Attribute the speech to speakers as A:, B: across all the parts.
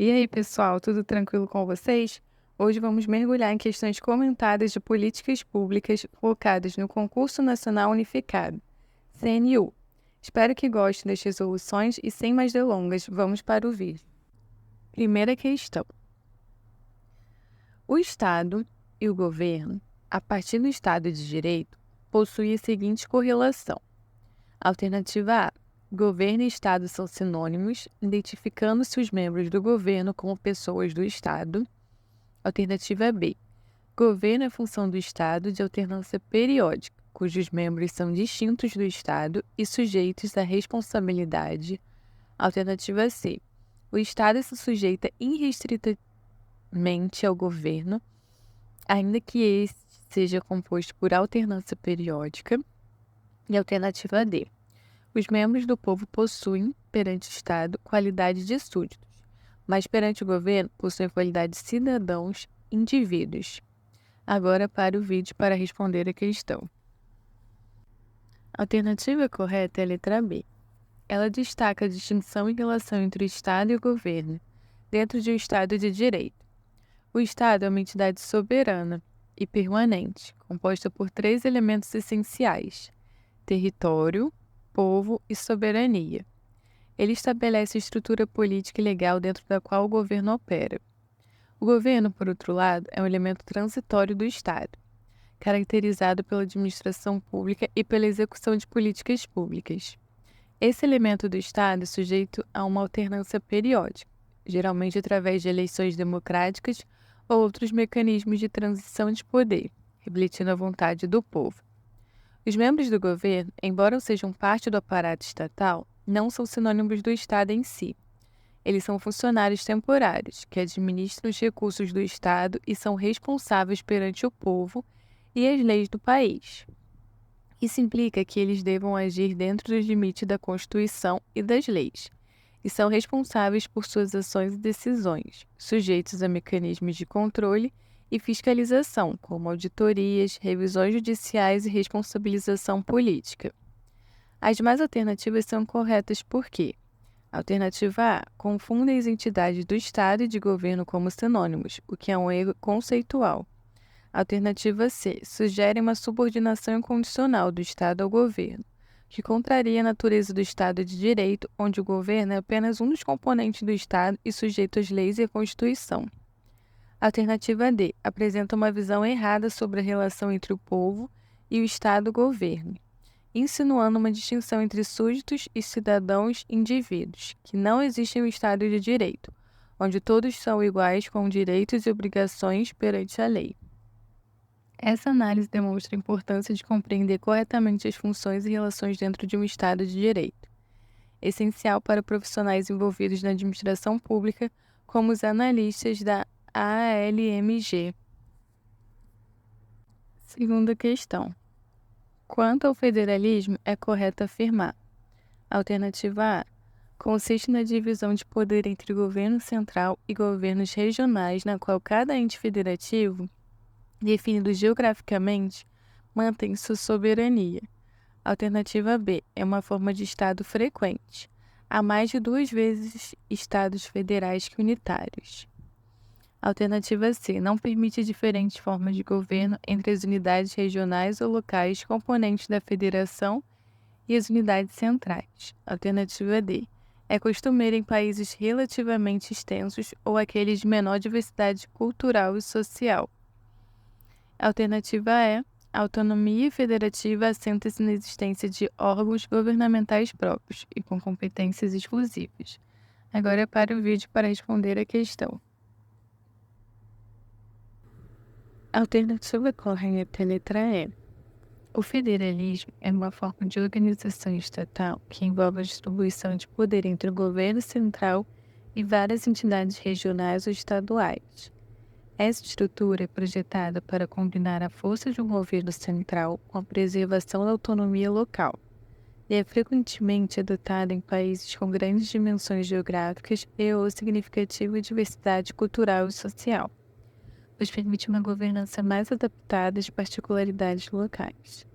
A: E aí, pessoal, tudo tranquilo com vocês? Hoje vamos mergulhar em questões comentadas de políticas públicas focadas no Concurso Nacional Unificado, CNU. Espero que gostem das resoluções e, sem mais delongas, vamos para o vídeo. Primeira questão. O Estado e o governo, a partir do Estado de Direito, possuem a seguinte correlação. Alternativa A. Governo e Estado são sinônimos, identificando-se os membros do governo como pessoas do Estado. Alternativa B. Governo é função do Estado de alternância periódica, cujos membros são distintos do Estado e sujeitos à responsabilidade. Alternativa C. O Estado se sujeita irrestritamente ao governo, ainda que este seja composto por alternância periódica. E alternativa D. Os membros do povo possuem, perante o Estado, qualidade de súditos, mas perante o governo possuem qualidade de cidadãos, indivíduos. Agora para o vídeo para responder a questão. A alternativa correta é a letra B. Ela destaca a distinção em relação entre o Estado e o governo, dentro de um Estado de Direito. O Estado é uma entidade soberana e permanente, composta por 3 elementos essenciais: território, povo e soberania. Ele estabelece a estrutura política e legal dentro da qual o governo opera. O governo, por outro lado, é um elemento transitório do Estado, caracterizado pela administração pública e pela execução de políticas públicas. Esse elemento do Estado é sujeito a uma alternância periódica, geralmente através de eleições democráticas ou outros mecanismos de transição de poder, refletindo a vontade do povo. Os membros do governo, embora sejam parte do aparato estatal, não são sinônimos do Estado em si. Eles são funcionários temporários, que administram os recursos do Estado e são responsáveis perante o povo e as leis do país. Isso implica que eles devam agir dentro dos limites da Constituição e das leis, e são responsáveis por suas ações e decisões, sujeitos a mecanismos de controle e fiscalização, como auditorias, revisões judiciais e responsabilização política. As demais alternativas são corretas porque: alternativa A. Confundem as entidades do Estado e de governo como sinônimos, o que é um erro conceitual. Alternativa C. Sugere uma subordinação incondicional do Estado ao governo, que contraria a natureza do Estado de Direito, onde o governo é apenas um dos componentes do Estado e sujeito às leis e à Constituição. Alternativa D. Apresenta uma visão errada sobre a relação entre o povo e o Estado-governo, insinuando uma distinção entre súditos e cidadãos indivíduos, que não existe um Estado de Direito, onde todos são iguais com direitos e obrigações perante a lei. Essa análise demonstra a importância de compreender corretamente as funções e relações dentro de um Estado de Direito, essencial para profissionais envolvidos na administração pública, como os analistas da ALMG. Segunda questão. Quanto ao federalismo, é correto afirmar: alternativa A. Consiste na divisão de poder entre governo central e governos regionais, na qual cada ente federativo, definido geograficamente, mantém sua soberania. Alternativa B. É uma forma de Estado frequente. Há mais de 2 vezes Estados federais que unitários. Alternativa C. Não permite diferentes formas de governo entre as unidades regionais ou locais componentes da federação e as unidades centrais. Alternativa D. É costumeira em países relativamente extensos ou aqueles de menor diversidade cultural e social. Alternativa E. A autonomia federativa assenta-se na existência de órgãos governamentais próprios e com competências exclusivas. Agora para o vídeo para responder a questão. A alternativa correta é a letra E. O federalismo é uma forma de organização estatal que envolve a distribuição de poder entre o governo central e várias entidades regionais ou estaduais. Essa estrutura é projetada para combinar a força de um governo central com a preservação da autonomia local, e é frequentemente adotada em países com grandes dimensões geográficas e/ou significativa diversidade cultural e social, pois permite uma governança mais adaptada às particularidades locais.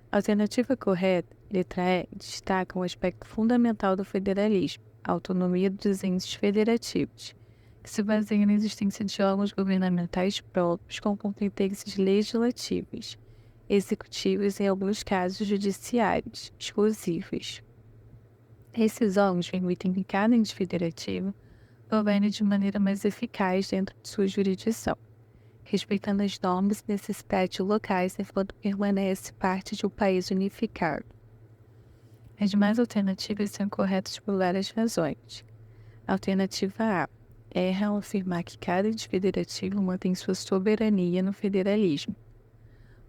A: A alternativa correta, letra E, destaca um aspecto fundamental do federalismo, a autonomia dos entes federativos, que se baseia na existência de órgãos governamentais próprios com competências legislativas, executivas e, em alguns casos, judiciárias, exclusivas. Esses órgãos permitem que cada ente federativo governe de maneira mais eficaz dentro de sua jurisdição, respeitando as normas e necessidades locais enquanto permanece parte de um país unificado. As demais alternativas são corretas por várias razões. Alternativa A. Erra ao afirmar que cada ente federativo mantém sua soberania no federalismo.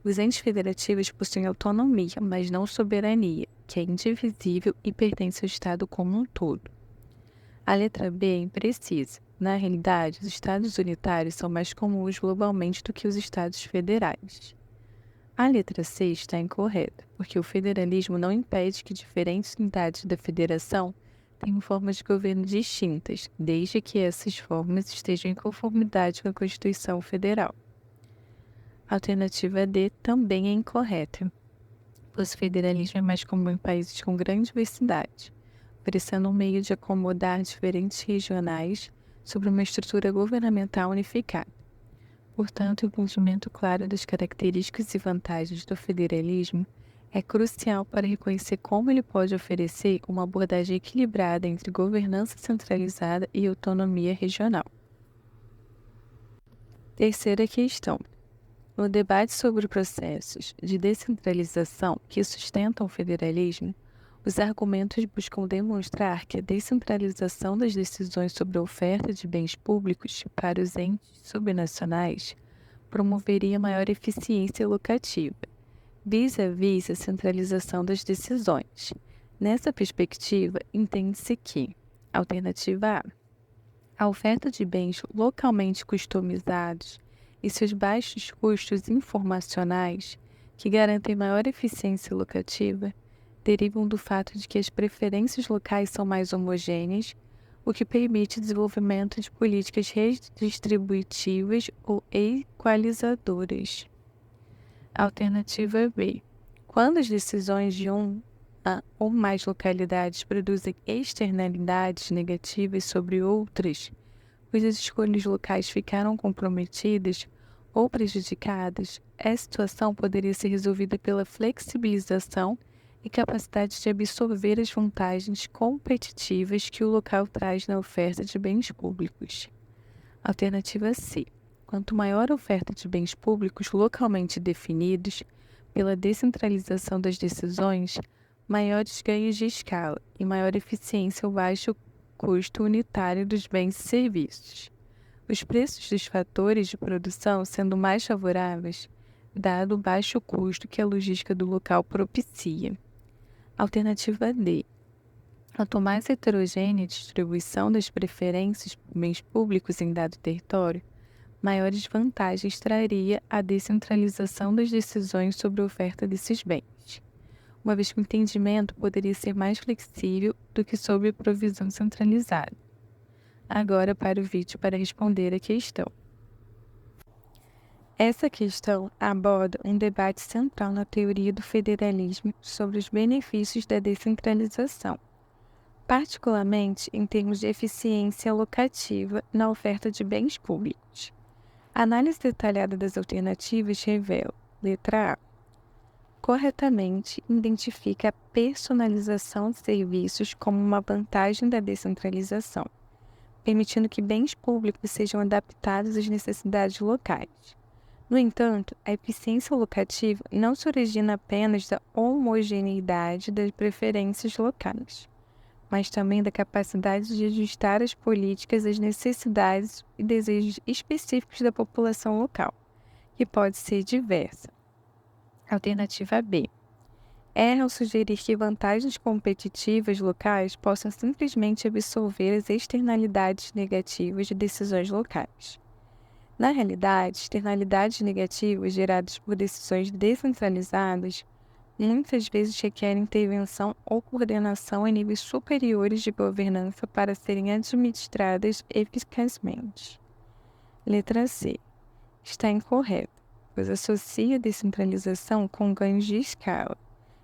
A: Os entes federativos possuem autonomia, mas não soberania, que é indivisível e pertence ao Estado como um todo. A letra B é imprecisa. Na realidade, os Estados unitários são mais comuns globalmente do que os Estados federais. A letra C está incorreta, porque o federalismo não impede que diferentes unidades da federação tenham formas de governo distintas, desde que essas formas estejam em conformidade com a Constituição Federal. A alternativa D também é incorreta, pois o federalismo é mais comum em países com grande diversidade, oferecendo um meio de acomodar diferentes regionais sobre uma estrutura governamental unificada. Portanto, o entendimento claro das características e vantagens do federalismo é crucial para reconhecer como ele pode oferecer uma abordagem equilibrada entre governança centralizada e autonomia regional. Terceira questão. No debate sobre processos de descentralização que sustentam o federalismo, os argumentos buscam demonstrar que a descentralização das decisões sobre a oferta de bens públicos para os entes subnacionais promoveria maior eficiência locativa, vis-à-vis a centralização das decisões. Nessa perspectiva, entende-se que, alternativa A oferta de bens localmente customizados e seus baixos custos informacionais, que garantem maior eficiência locativa, derivam do fato de que as preferências locais são mais homogêneas, o que permite o desenvolvimento de políticas redistributivas ou equalizadoras. Alternativa B. Quando as decisões de uma ou mais localidades produzem externalidades negativas sobre outras, cujas escolhas locais ficaram comprometidas ou prejudicadas, essa situação poderia ser resolvida pela flexibilização e capacidade de absorver as vantagens competitivas que o local traz na oferta de bens públicos. Alternativa C. Quanto maior a oferta de bens públicos localmente definidos pela descentralização das decisões, maiores ganhos de escala e maior eficiência ao baixo custo unitário dos bens e serviços. Os preços dos fatores de produção sendo mais favoráveis, dado o baixo custo que a logística do local propicia. Alternativa D. Quanto mais heterogênea a distribuição das preferências por bens públicos em dado território, maiores vantagens traria a descentralização das decisões sobre a oferta desses bens, uma vez que o entendimento poderia ser mais flexível do que sob provisão centralizada. Agora para o vídeo para responder a questão. Essa questão aborda um debate central na teoria do federalismo sobre os benefícios da descentralização, particularmente em termos de eficiência locativa na oferta de bens públicos. A análise detalhada das alternativas revela, letra A, corretamente identifica a personalização de serviços como uma vantagem da descentralização, permitindo que bens públicos sejam adaptados às necessidades locais. No entanto, a eficiência locativa não se origina apenas da homogeneidade das preferências locais, mas também da capacidade de ajustar as políticas às necessidades e desejos específicos da população local, que pode ser diversa. Alternativa B. Erra ao sugerir que vantagens competitivas locais possam simplesmente absorver as externalidades negativas de decisões locais. Na realidade, externalidades negativas geradas por decisões descentralizadas muitas vezes requerem intervenção ou coordenação em níveis superiores de governança para serem administradas eficazmente. Letra C. Está incorreta, pois associa a descentralização com ganhos de escala,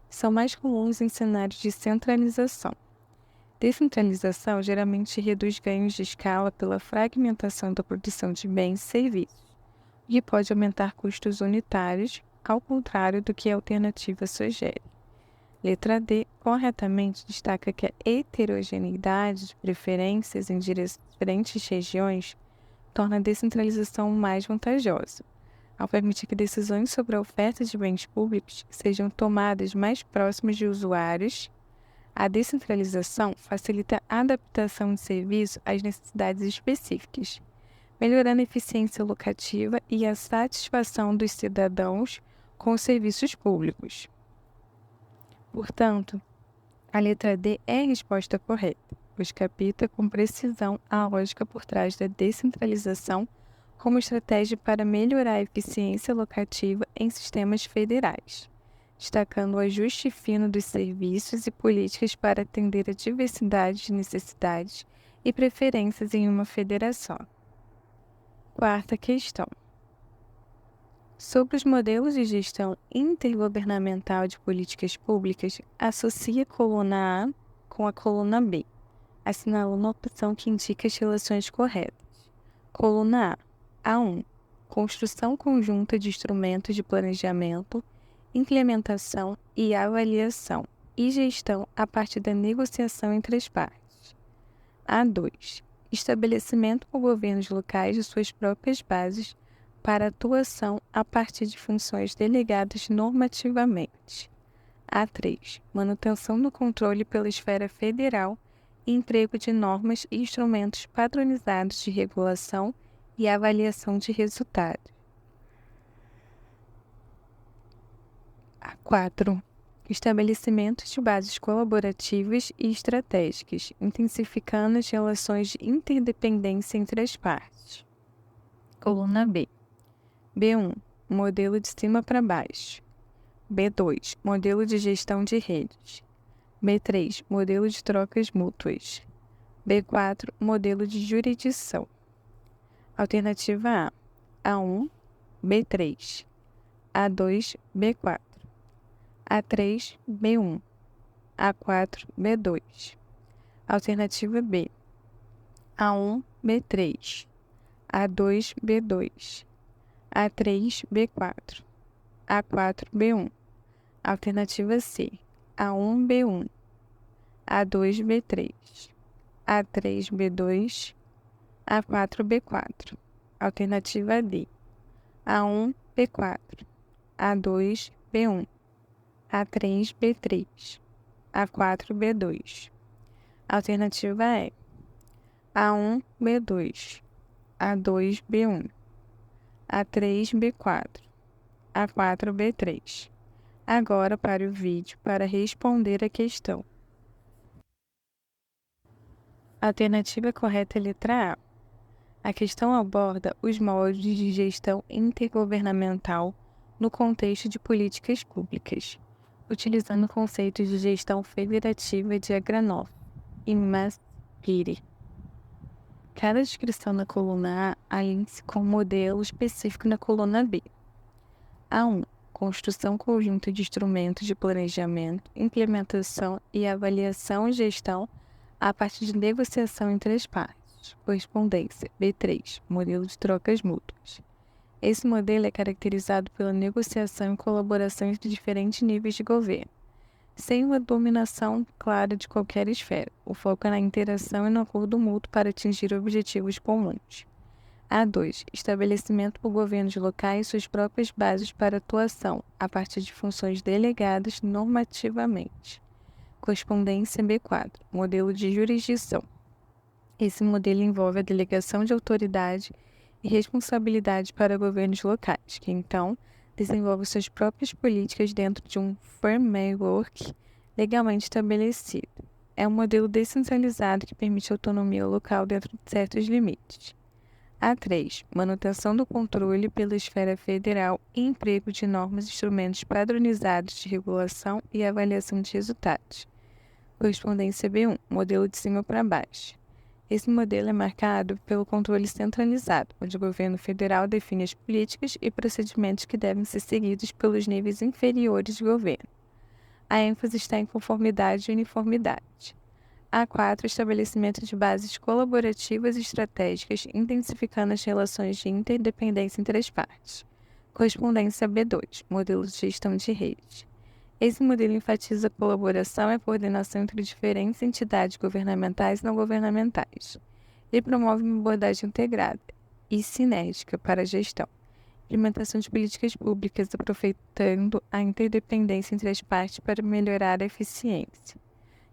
A: que são mais comuns em cenários de centralização. Descentralização geralmente reduz ganhos de escala pela fragmentação da produção de bens e serviços, o que pode aumentar custos unitários, ao contrário do que a alternativa sugere. Letra D, corretamente destaca que a heterogeneidade de preferências em diferentes regiões torna a descentralização mais vantajosa, ao permitir que decisões sobre a oferta de bens públicos sejam tomadas mais próximas de usuários. A descentralização facilita a adaptação de serviço às necessidades específicas, melhorando a eficiência locativa e a satisfação dos cidadãos com os serviços públicos. Portanto, a letra D é a resposta correta, pois capta com precisão a lógica por trás da descentralização como estratégia para melhorar a eficiência locativa em sistemas federais, destacando o ajuste fino dos serviços e políticas para atender a diversidade de necessidades e preferências em uma federação. Quarta questão. Sobre os modelos de gestão intergovernamental de políticas públicas, associe a coluna A com a coluna B, assinalando a opção que indica as relações corretas. Coluna A. A1. Construção conjunta de instrumentos de planejamento, implementação e avaliação e gestão a partir da negociação entre as partes. A2. Estabelecimento por governos locais de suas próprias bases para atuação a partir de funções delegadas normativamente. A3. Manutenção do controle pela esfera federal e emprego de normas e instrumentos padronizados de regulação e avaliação de resultados. A4. Estabelecimento de bases colaborativas e estratégicas, intensificando as relações de interdependência entre as partes. Coluna B. B1. Modelo de cima para baixo. B2. Modelo de gestão de redes. B3. Modelo de trocas mútuas. B4. Modelo de jurisdição. Alternativa A. A1, B3. A2, B4. A3, B1. A4, B2. Alternativa B. A1, B3. A2, B2. A3, B4. A4, B1. Alternativa C. A1, B1. A2, B3. A3, B2. A4, B4. Alternativa D. A1, B4. A2, B1. A3, B3. A4, B2. Alternativa E. A1, B2. A2, B1. A3, B4. A4, B3. Agora pare o vídeo para responder a questão. A alternativa correta é a letra A. A questão aborda os moldes de gestão intergovernamental no contexto de políticas públicas, utilizando conceitos de gestão federativa de Agranoff e Maspiri. Cada descrição na coluna A alinha-se com um modelo específico na coluna B. A1. Construção conjunta de instrumentos de planejamento, implementação e avaliação e gestão a partir de negociação entre as partes. Correspondência. B3. Modelo de trocas mútuas. Esse modelo é caracterizado pela negociação e colaboração entre diferentes níveis de governo, sem uma dominação clara de qualquer esfera. O foco é na interação e no acordo mútuo para atingir objetivos comuns. A2. Estabelecimento por governos locais suas próprias bases para atuação, a partir de funções delegadas normativamente. Correspondência B4. Modelo de jurisdição. Esse modelo envolve a delegação de autoridade e responsabilidade para governos locais, que então desenvolvem suas próprias políticas dentro de um framework legalmente estabelecido. É um modelo descentralizado que permite autonomia local dentro de certos limites. A3. Manutenção do controle pela esfera federal e emprego de normas e instrumentos padronizados de regulação e avaliação de resultados. Correspondência B1. Modelo de cima para baixo. Esse modelo é marcado pelo controle centralizado, onde o governo federal define as políticas e procedimentos que devem ser seguidos pelos níveis inferiores de governo. A ênfase está em conformidade e uniformidade. A4, estabelecimento de bases colaborativas e estratégicas, intensificando as relações de interdependência entre as partes. Correspondência B2, modelo de gestão de redes. Esse modelo enfatiza a colaboração e a coordenação entre diferentes entidades governamentais e não governamentais. Ele promove uma abordagem integrada e sinérgica para a gestão. Implementação de políticas públicas aproveitando a interdependência entre as partes para melhorar a eficiência.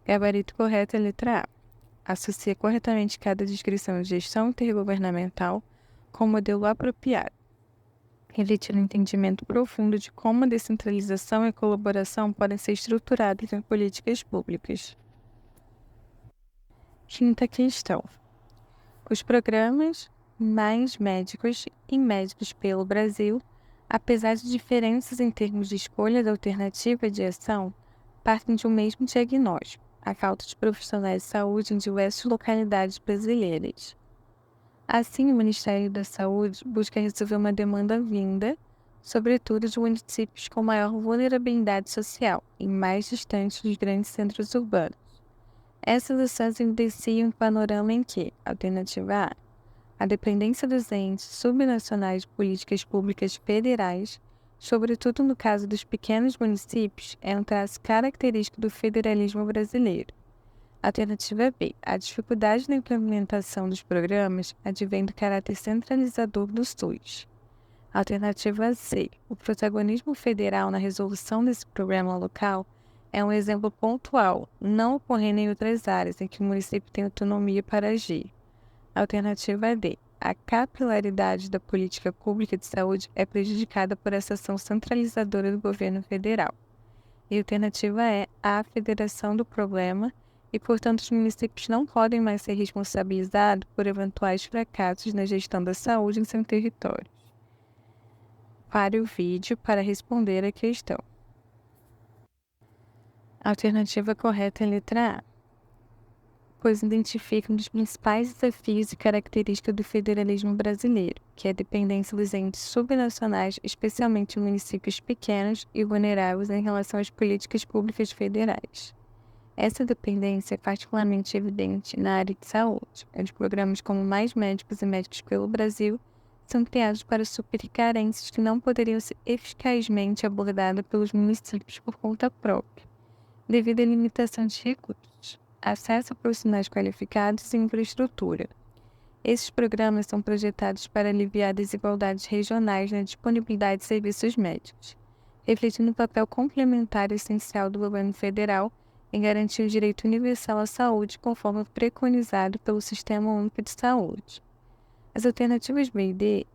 A: Gabarito correto é a letra A. Associa corretamente cada descrição de gestão intergovernamental com o modelo apropriado, refletindo um entendimento profundo de como a descentralização e a colaboração podem ser estruturadas em políticas públicas. Quinta questão. Os programas Mais Médicos e Médicos pelo Brasil, apesar de diferenças em termos de escolha da alternativa de ação, partem de um mesmo diagnóstico: a falta de profissionais de saúde em diversas localidades brasileiras. Assim, o Ministério da Saúde busca resolver uma demanda vinda, sobretudo de municípios com maior vulnerabilidade social e mais distantes dos grandes centros urbanos. Essas ações evidenciam um panorama em que, alternativa A dependência dos entes subnacionais de políticas públicas federais, sobretudo no caso dos pequenos municípios, é um traço característico do federalismo brasileiro. Alternativa B. A dificuldade na implementação dos programas advém do caráter centralizador do SUS. Alternativa C. O protagonismo federal na resolução desse problema local é um exemplo pontual, não ocorrendo em outras áreas em que o município tem autonomia para agir. Alternativa D. A capilaridade da política pública de saúde é prejudicada por essa ação centralizadora do governo federal. E alternativa E. A federação do problema e, portanto, os municípios não podem mais ser responsabilizados por eventuais fracassos na gestão da saúde em seu território. Pare o vídeo para responder a questão. A alternativa correta é a letra A, pois identifica um dos principais desafios e características do federalismo brasileiro, que é a dependência dos entes subnacionais, especialmente em municípios pequenos e vulneráveis em relação às políticas públicas federais. Essa dependência é particularmente evidente na área de saúde, onde programas como Mais Médicos e Médicos pelo Brasil são criados para suprir carências que não poderiam ser eficazmente abordadas pelos municípios por conta própria, devido à limitação de recursos, acesso a profissionais qualificados e infraestrutura. Esses programas são projetados para aliviar desigualdades regionais na disponibilidade de serviços médicos, refletindo o papel complementar e essencial do governo federal em garantir o direito universal à saúde conforme preconizado pelo Sistema Único de Saúde. As alternativas B e D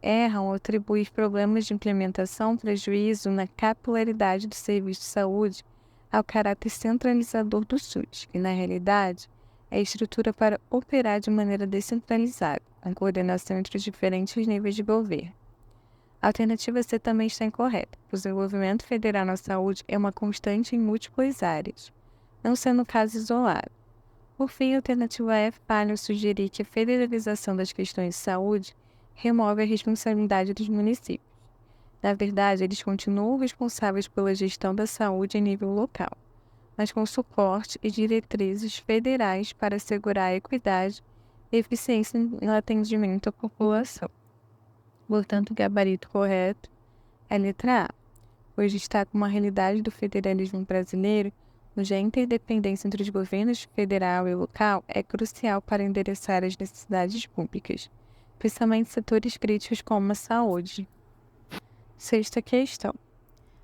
A: erram ao atribuir problemas de implementação prejuízo na capilaridade do serviço de saúde ao caráter centralizador do SUS, que, na realidade, é a estrutura para operar de maneira descentralizada, a coordenação entre os diferentes níveis de governo. A alternativa C também está incorreta, pois o envolvimento federal na saúde é uma constante em múltiplas áreas, não sendo caso isolado. Por fim, a alternativa F falha ao sugerir que a federalização das questões de saúde remove a responsabilidade dos municípios. Na verdade, eles continuam responsáveis pela gestão da saúde em nível local, mas com suporte e diretrizes federais para assegurar a equidade e eficiência no atendimento à população. Portanto, o gabarito correto é a letra A, pois destaca uma realidade do federalismo brasileiro onde a interdependência entre os governos federal e local é crucial para endereçar as necessidades públicas, principalmente setores críticos como a saúde. Sexta questão.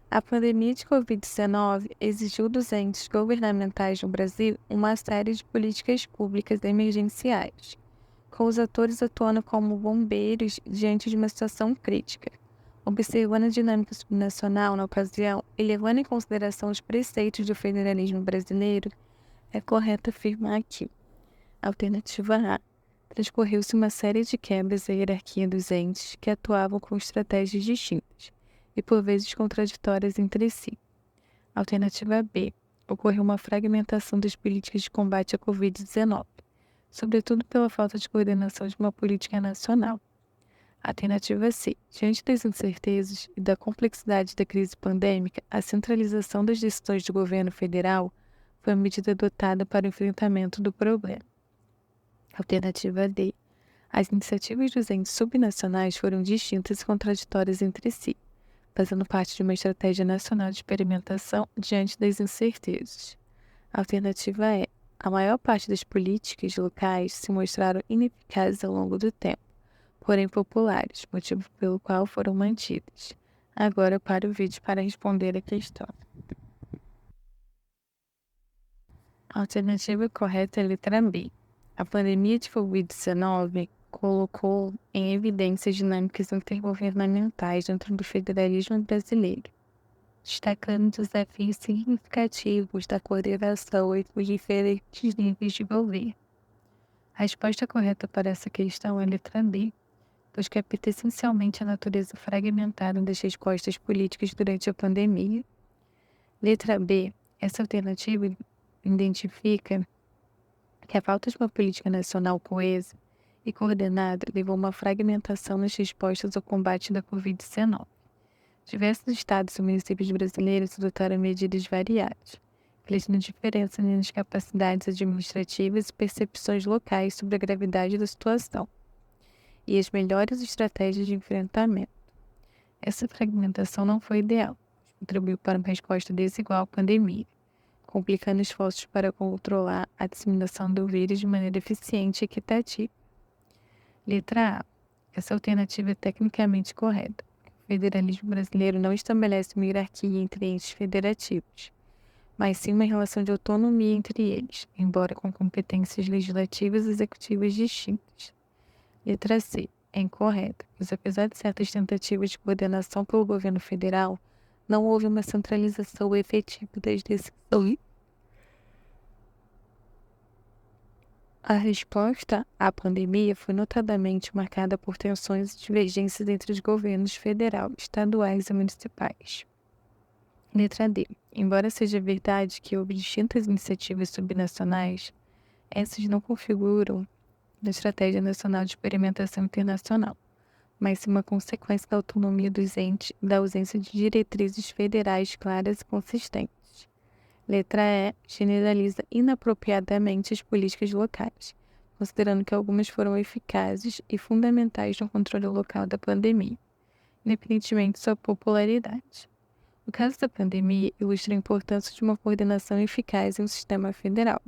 A: A pandemia de Covid-19 exigiu dos entes governamentais no Brasil uma série de políticas públicas emergenciais, com os atores atuando como bombeiros diante de uma situação crítica. Observando a dinâmica subnacional na ocasião e levando em consideração os preceitos do federalismo brasileiro, é correto afirmar que, alternativa A, transcorreu-se uma série de quebras à hierarquia dos entes que atuavam com estratégias distintas e por vezes contraditórias entre si. Alternativa B, ocorreu uma fragmentação das políticas de combate à Covid-19, sobretudo pela falta de coordenação de uma política nacional. Alternativa C. Diante das incertezas e da complexidade da crise pandêmica, a centralização das decisões do governo federal foi a medida adotada para o enfrentamento do problema. Alternativa D. As iniciativas dos entes subnacionais foram distintas e contraditórias entre si, fazendo parte de uma estratégia nacional de experimentação diante das incertezas. Alternativa E. A maior parte das políticas locais se mostraram ineficazes ao longo do tempo, porém populares, motivo pelo qual foram mantidas. Agora para o vídeo para responder a questão. A alternativa correta é a letra B. A pandemia de Covid-19 colocou em evidência as dinâmicas intergovernamentais dentro do federalismo brasileiro, destacando desafios significativos da coordenação entre os diferentes níveis de governo. A resposta correta para essa questão é a letra D, pois capta essencialmente a natureza fragmentada das respostas políticas durante a pandemia. Letra B. Essa alternativa identifica que a falta de uma política nacional coesa e coordenada levou a uma fragmentação nas respostas ao combate da Covid-19. Diversos estados e municípios brasileiros adotaram medidas variadas, refletindo diferenças nas capacidades administrativas e percepções locais sobre a gravidade da situação e as melhores estratégias de enfrentamento. Essa fragmentação não foi ideal, contribuiu para uma resposta desigual à pandemia, complicando esforços para controlar a disseminação do vírus de maneira eficiente e equitativa. Letra A. Essa alternativa é tecnicamente correta. O federalismo brasileiro não estabelece uma hierarquia entre entes federativos, mas sim uma relação de autonomia entre eles, embora com competências legislativas e executivas distintas. Letra C. É incorreta, pois apesar de certas tentativas de coordenação pelo governo federal, não houve uma centralização efetiva das decisões. A resposta à pandemia foi notadamente marcada por tensões e divergências entre os governos federal, estaduais e municipais. Letra D. Embora seja verdade que houve distintas iniciativas subnacionais, essas não configuram a Estratégia Nacional de Experimentação Internacional, mas sim uma consequência da autonomia dos entes e da ausência de diretrizes federais claras e consistentes. Letra E. Generaliza inapropriadamente as políticas locais, considerando que algumas foram eficazes e fundamentais no controle local da pandemia, independentemente de sua popularidade. O caso da pandemia ilustra a importância de uma coordenação eficaz em um sistema federal,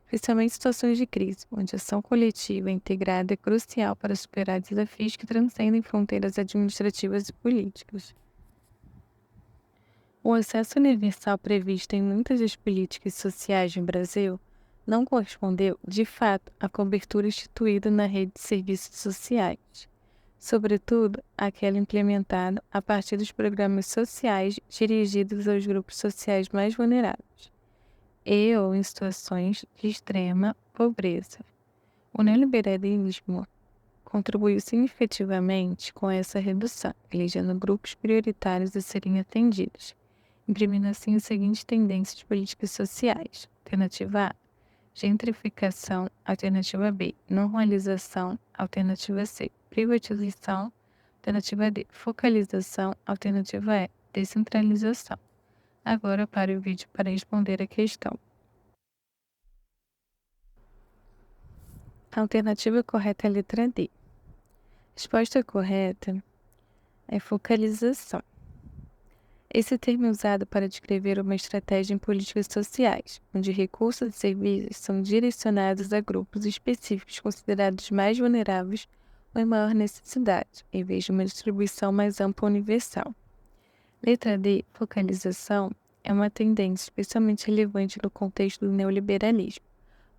A: especialmente em situações de crise, onde a ação coletiva e integrada é crucial para superar desafios que transcendem fronteiras administrativas e políticas. O acesso universal previsto em muitas das políticas sociais no Brasil não correspondeu, de fato, à cobertura instituída na rede de serviços sociais, sobretudo aquela implementada a partir dos programas sociais dirigidos aos grupos sociais mais vulneráveis e ou em situações de extrema pobreza. O neoliberalismo contribuiu significativamente com essa redução, elegendo grupos prioritários a serem atendidos, imprimindo assim as seguintes tendências políticas sociais. Alternativa A. Gentrificação. Alternativa B. Normalização. Alternativa C. Privatização. Alternativa D. Focalização. Alternativa E. Descentralização. Agora pare o vídeo para responder a questão. A alternativa correta é a letra D. A resposta correta é focalização. Esse termo é usado para descrever uma estratégia em políticas sociais, onde recursos e serviços são direcionados a grupos específicos considerados mais vulneráveis ou em maior necessidade, em vez de uma distribuição mais ampla universal. Letra D. Focalização é uma tendência especialmente relevante no contexto do neoliberalismo,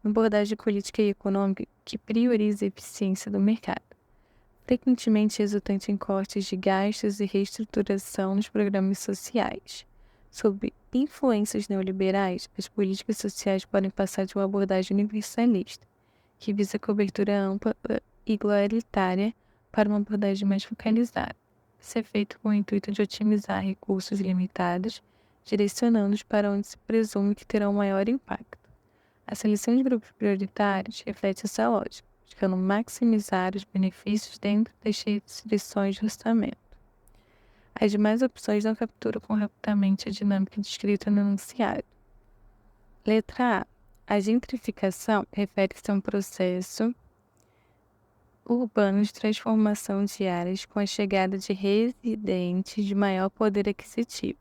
A: uma abordagem política e econômica que prioriza a eficiência do mercado, frequentemente resultante em cortes de gastos e reestruturação nos programas sociais. Sob influências neoliberais, as políticas sociais podem passar de uma abordagem universalista, que visa cobertura ampla e igualitária, para uma abordagem mais focalizada. Isso é feito com o intuito de otimizar recursos limitados, direcionando-os para onde se presume que terão maior impacto. A seleção de grupos prioritários reflete essa lógica, buscando maximizar os benefícios dentro das restrições de orçamento. As demais opções não capturam corretamente a dinâmica descrita no enunciado. Letra A. A gentrificação refere-se a um processo urbano de transformação de áreas com a chegada de residentes de maior poder aquisitivo,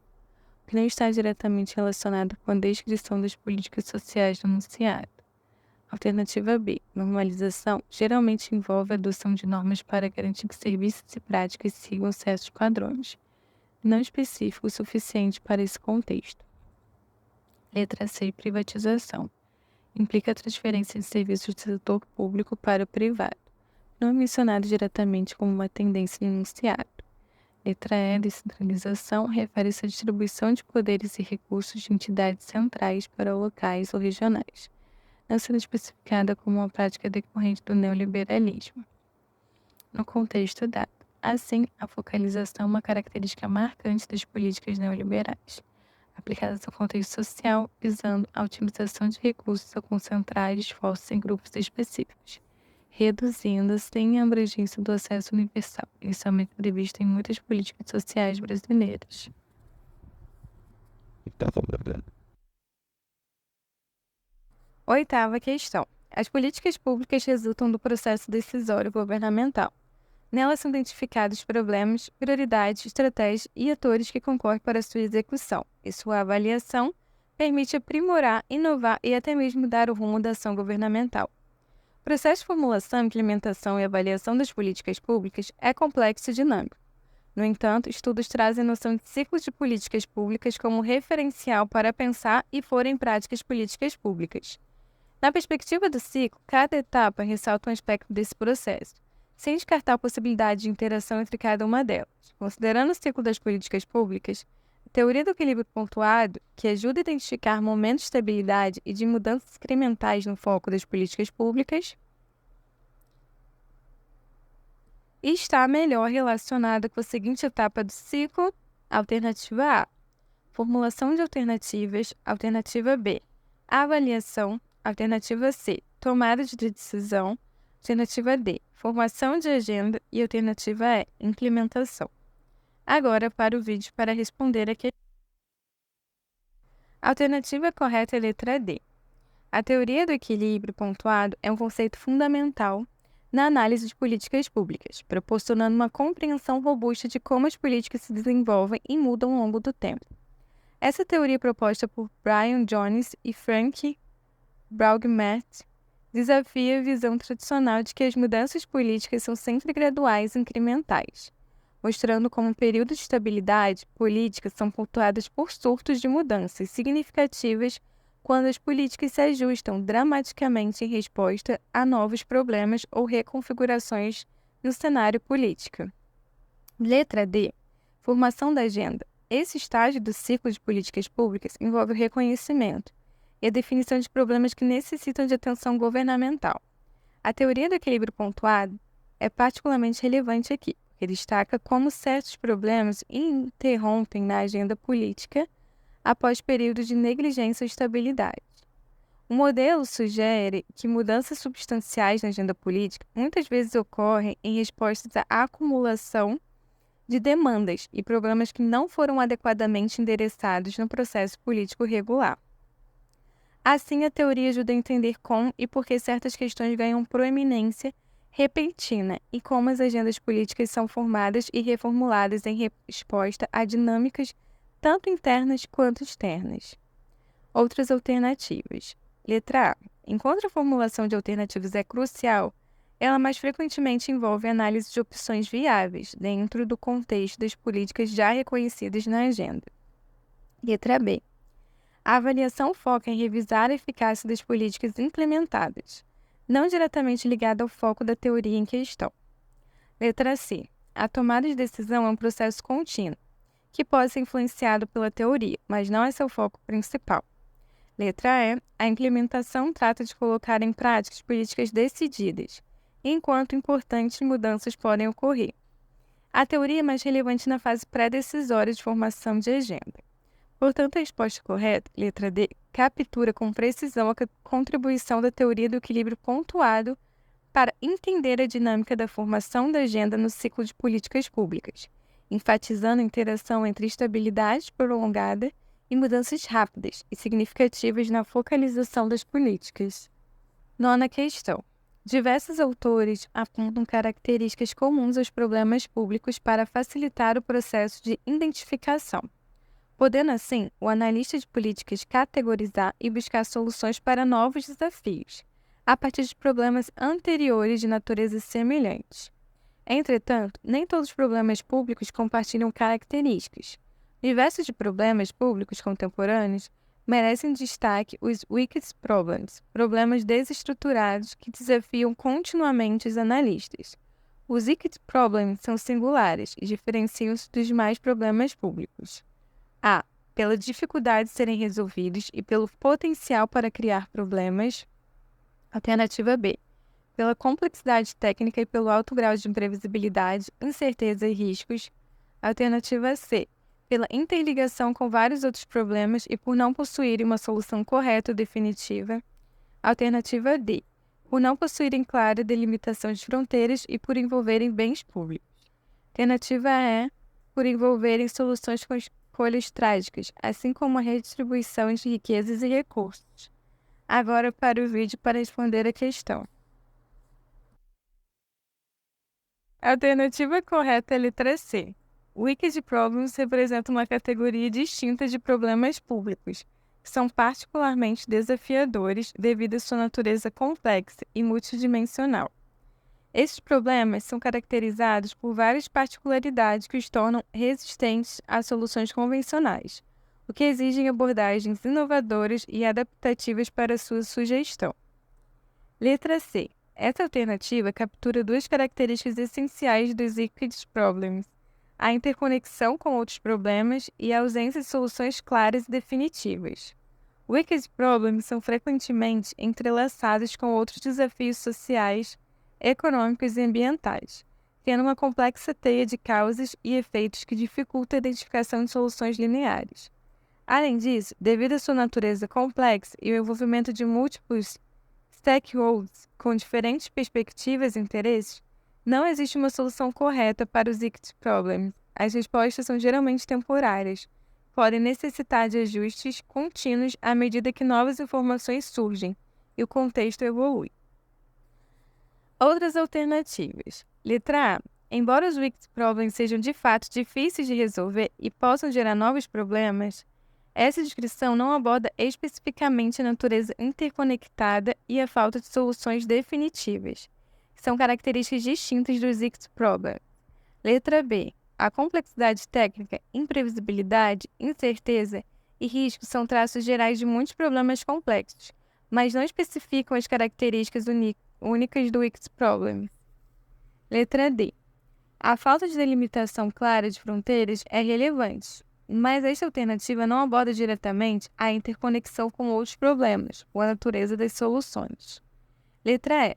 A: que não está diretamente relacionado com a descrição das políticas sociais do enunciado. Alternativa B. Normalização geralmente envolve a adoção de normas para garantir que serviços e práticas sigam certos padrões, não específico o suficiente para esse contexto. Letra C. Privatização. Implica a transferência de serviços do setor público para o privado, não é mencionado diretamente como uma tendência no enunciado. Letra E. Descentralização refere-se à distribuição de poderes e recursos de entidades centrais para locais ou regionais, não sendo especificada como uma prática decorrente do neoliberalismo. No contexto dado, assim, a focalização é uma característica marcante das políticas neoliberais, aplicadas ao contexto social, visando a otimização de recursos a concentrar esforços em grupos específicos, reduzindo assim a abrangência do acesso universal, inicialmente prevista em muitas políticas sociais brasileiras. Oitava questão. As políticas públicas resultam do processo decisório governamental. Nelas são identificados problemas, prioridades, estratégias e atores que concorrem para sua execução, e sua avaliação permite aprimorar, inovar e até mesmo dar o rumo da ação governamental. O processo de formulação, implementação e avaliação das políticas públicas é complexo e dinâmico. No entanto, estudos trazem a noção de ciclos de políticas públicas como referencial para pensar e pôr em prática as políticas públicas. Na perspectiva do ciclo, cada etapa ressalta um aspecto desse processo, sem descartar a possibilidade de interação entre cada uma delas. Considerando o ciclo das políticas públicas, a teoria do equilíbrio pontuado, que ajuda a identificar momentos de estabilidade e de mudanças incrementais no foco das políticas públicas, está melhor relacionada com a seguinte etapa do ciclo: alternativa A, formulação de alternativas, alternativa B, avaliação, alternativa C, tomada de decisão, alternativa D, formação de agenda e alternativa E, implementação. Agora para o vídeo para responder a questão. A alternativa correta é a letra D. A teoria do equilíbrio pontuado é um conceito fundamental na análise de políticas públicas, proporcionando uma compreensão robusta de como as políticas se desenvolvem e mudam ao longo do tempo. Essa teoria proposta por Brian Jones e Frank Braughmart desafia a visão tradicional de que as mudanças políticas são sempre graduais e incrementais, mostrando como períodos de estabilidade política são pontuados por surtos de mudanças significativas quando as políticas se ajustam dramaticamente em resposta a novos problemas ou reconfigurações no cenário político. Letra D. Formação da agenda. Esse estágio do ciclo de políticas públicas envolve o reconhecimento e a definição de problemas que necessitam de atenção governamental. A teoria do equilíbrio pontuado é particularmente relevante aqui, porque destaca como certos problemas interrompem na agenda política após períodos de negligência ou estabilidade. O modelo sugere que mudanças substanciais na agenda política muitas vezes ocorrem em respostas à acumulação de demandas e problemas que não foram adequadamente endereçados no processo político regular. Assim, a teoria ajuda a entender como e por que certas questões ganham proeminência repentina e como as agendas políticas são formadas e reformuladas em resposta a dinâmicas tanto internas quanto externas. Outras alternativas. Letra A. Enquanto a formulação de alternativas é crucial, ela mais frequentemente envolve a análise de opções viáveis dentro do contexto das políticas já reconhecidas na agenda. Letra B. A avaliação foca em revisar a eficácia das políticas implementadas, não diretamente ligada ao foco da teoria em questão. Letra C. A tomada de decisão é um processo contínuo, que pode ser influenciado pela teoria, mas não é seu foco principal. Letra E. A implementação trata de colocar em prática as políticas decididas, enquanto importantes mudanças podem ocorrer. A teoria é mais relevante na fase pré-decisória de formação de agenda. Portanto, a resposta correta, letra D, captura com precisão a contribuição da teoria do equilíbrio pontuado para entender a dinâmica da formação da agenda no ciclo de políticas públicas, enfatizando a interação entre estabilidade prolongada e mudanças rápidas e significativas na focalização das políticas. Nona questão. Diversos autores apontam características comuns aos problemas públicos para facilitar o processo de identificação, podendo assim o analista de políticas categorizar e buscar soluções para novos desafios, a partir de problemas anteriores de natureza semelhante. Entretanto, nem todos os problemas públicos compartilham características. Diversos de problemas públicos contemporâneos merecem destaque os wicked problems, problemas desestruturados que desafiam continuamente os analistas. Os wicked problems são singulares e diferenciam-se dos demais problemas públicos. A. Pela dificuldade de serem resolvidos e pelo potencial para criar problemas. Alternativa B. Pela complexidade técnica e pelo alto grau de imprevisibilidade, incerteza e riscos. Alternativa C. Pela interligação com vários outros problemas e por não possuírem uma solução correta ou definitiva. Alternativa D. Por não possuírem clara delimitação de fronteiras e por envolverem bens públicos. Alternativa E. Por envolverem soluções com escolhas trágicas, assim como a redistribuição de riquezas e recursos. Agora para o vídeo para responder a questão. A alternativa correta é a letra C. Wicked Problems representa uma categoria distinta de problemas públicos, que são particularmente desafiadores devido à sua natureza complexa e multidimensional. Esses problemas são caracterizados por várias particularidades que os tornam resistentes a soluções convencionais, o que exigem abordagens inovadoras e adaptativas para sua sugestão. Letra C. Essa alternativa captura duas características essenciais dos wicked problems: a interconexão com outros problemas e a ausência de soluções claras e definitivas. Wicked problems são frequentemente entrelaçados com outros desafios sociais, econômicos e ambientais, tendo uma complexa teia de causas e efeitos que dificulta a identificação de soluções lineares. Além disso, devido à sua natureza complexa e o envolvimento de múltiplos stakeholders com diferentes perspectivas e interesses, não existe uma solução correta para os wicked problems. As respostas são geralmente temporárias, podem necessitar de ajustes contínuos à medida que novas informações surgem e o contexto evolui. Outras alternativas. Letra A. Embora os wicked problems sejam de fato difíceis de resolver e possam gerar novos problemas, essa descrição não aborda especificamente a natureza interconectada e a falta de soluções definitivas, que são características distintas dos wicked problems. Letra B. A complexidade técnica, imprevisibilidade, incerteza e risco são traços gerais de muitos problemas complexos, mas não especificam as características únicas do wicked problem. Letra D. A falta de delimitação clara de fronteiras é relevante, mas esta alternativa não aborda diretamente a interconexão com outros problemas ou a natureza das soluções. Letra E.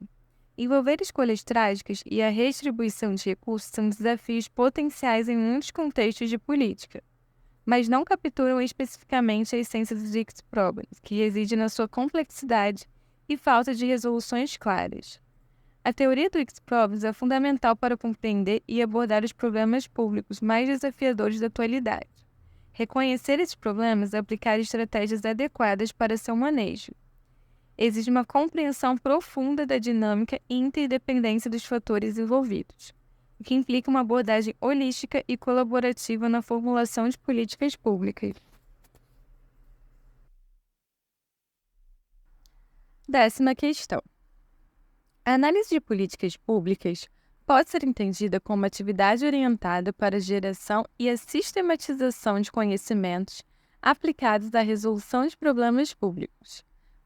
A: Envolver escolhas trágicas e a redistribuição de recursos são desafios potenciais em muitos contextos de política, mas não capturam especificamente a essência dos wicked problems, que reside na sua complexidade e falta de resoluções claras. A teoria do wicked problems é fundamental para compreender e abordar os problemas públicos mais desafiadores da atualidade. Reconhecer esses problemas e aplicar estratégias adequadas para seu manejo exige uma compreensão profunda da dinâmica e interdependência dos fatores envolvidos, o que implica uma abordagem holística e colaborativa na formulação de políticas públicas. 10ª questão. A análise de políticas públicas pode ser entendida como uma atividade orientada para a geração e a sistematização de conhecimentos aplicados à resolução de problemas públicos.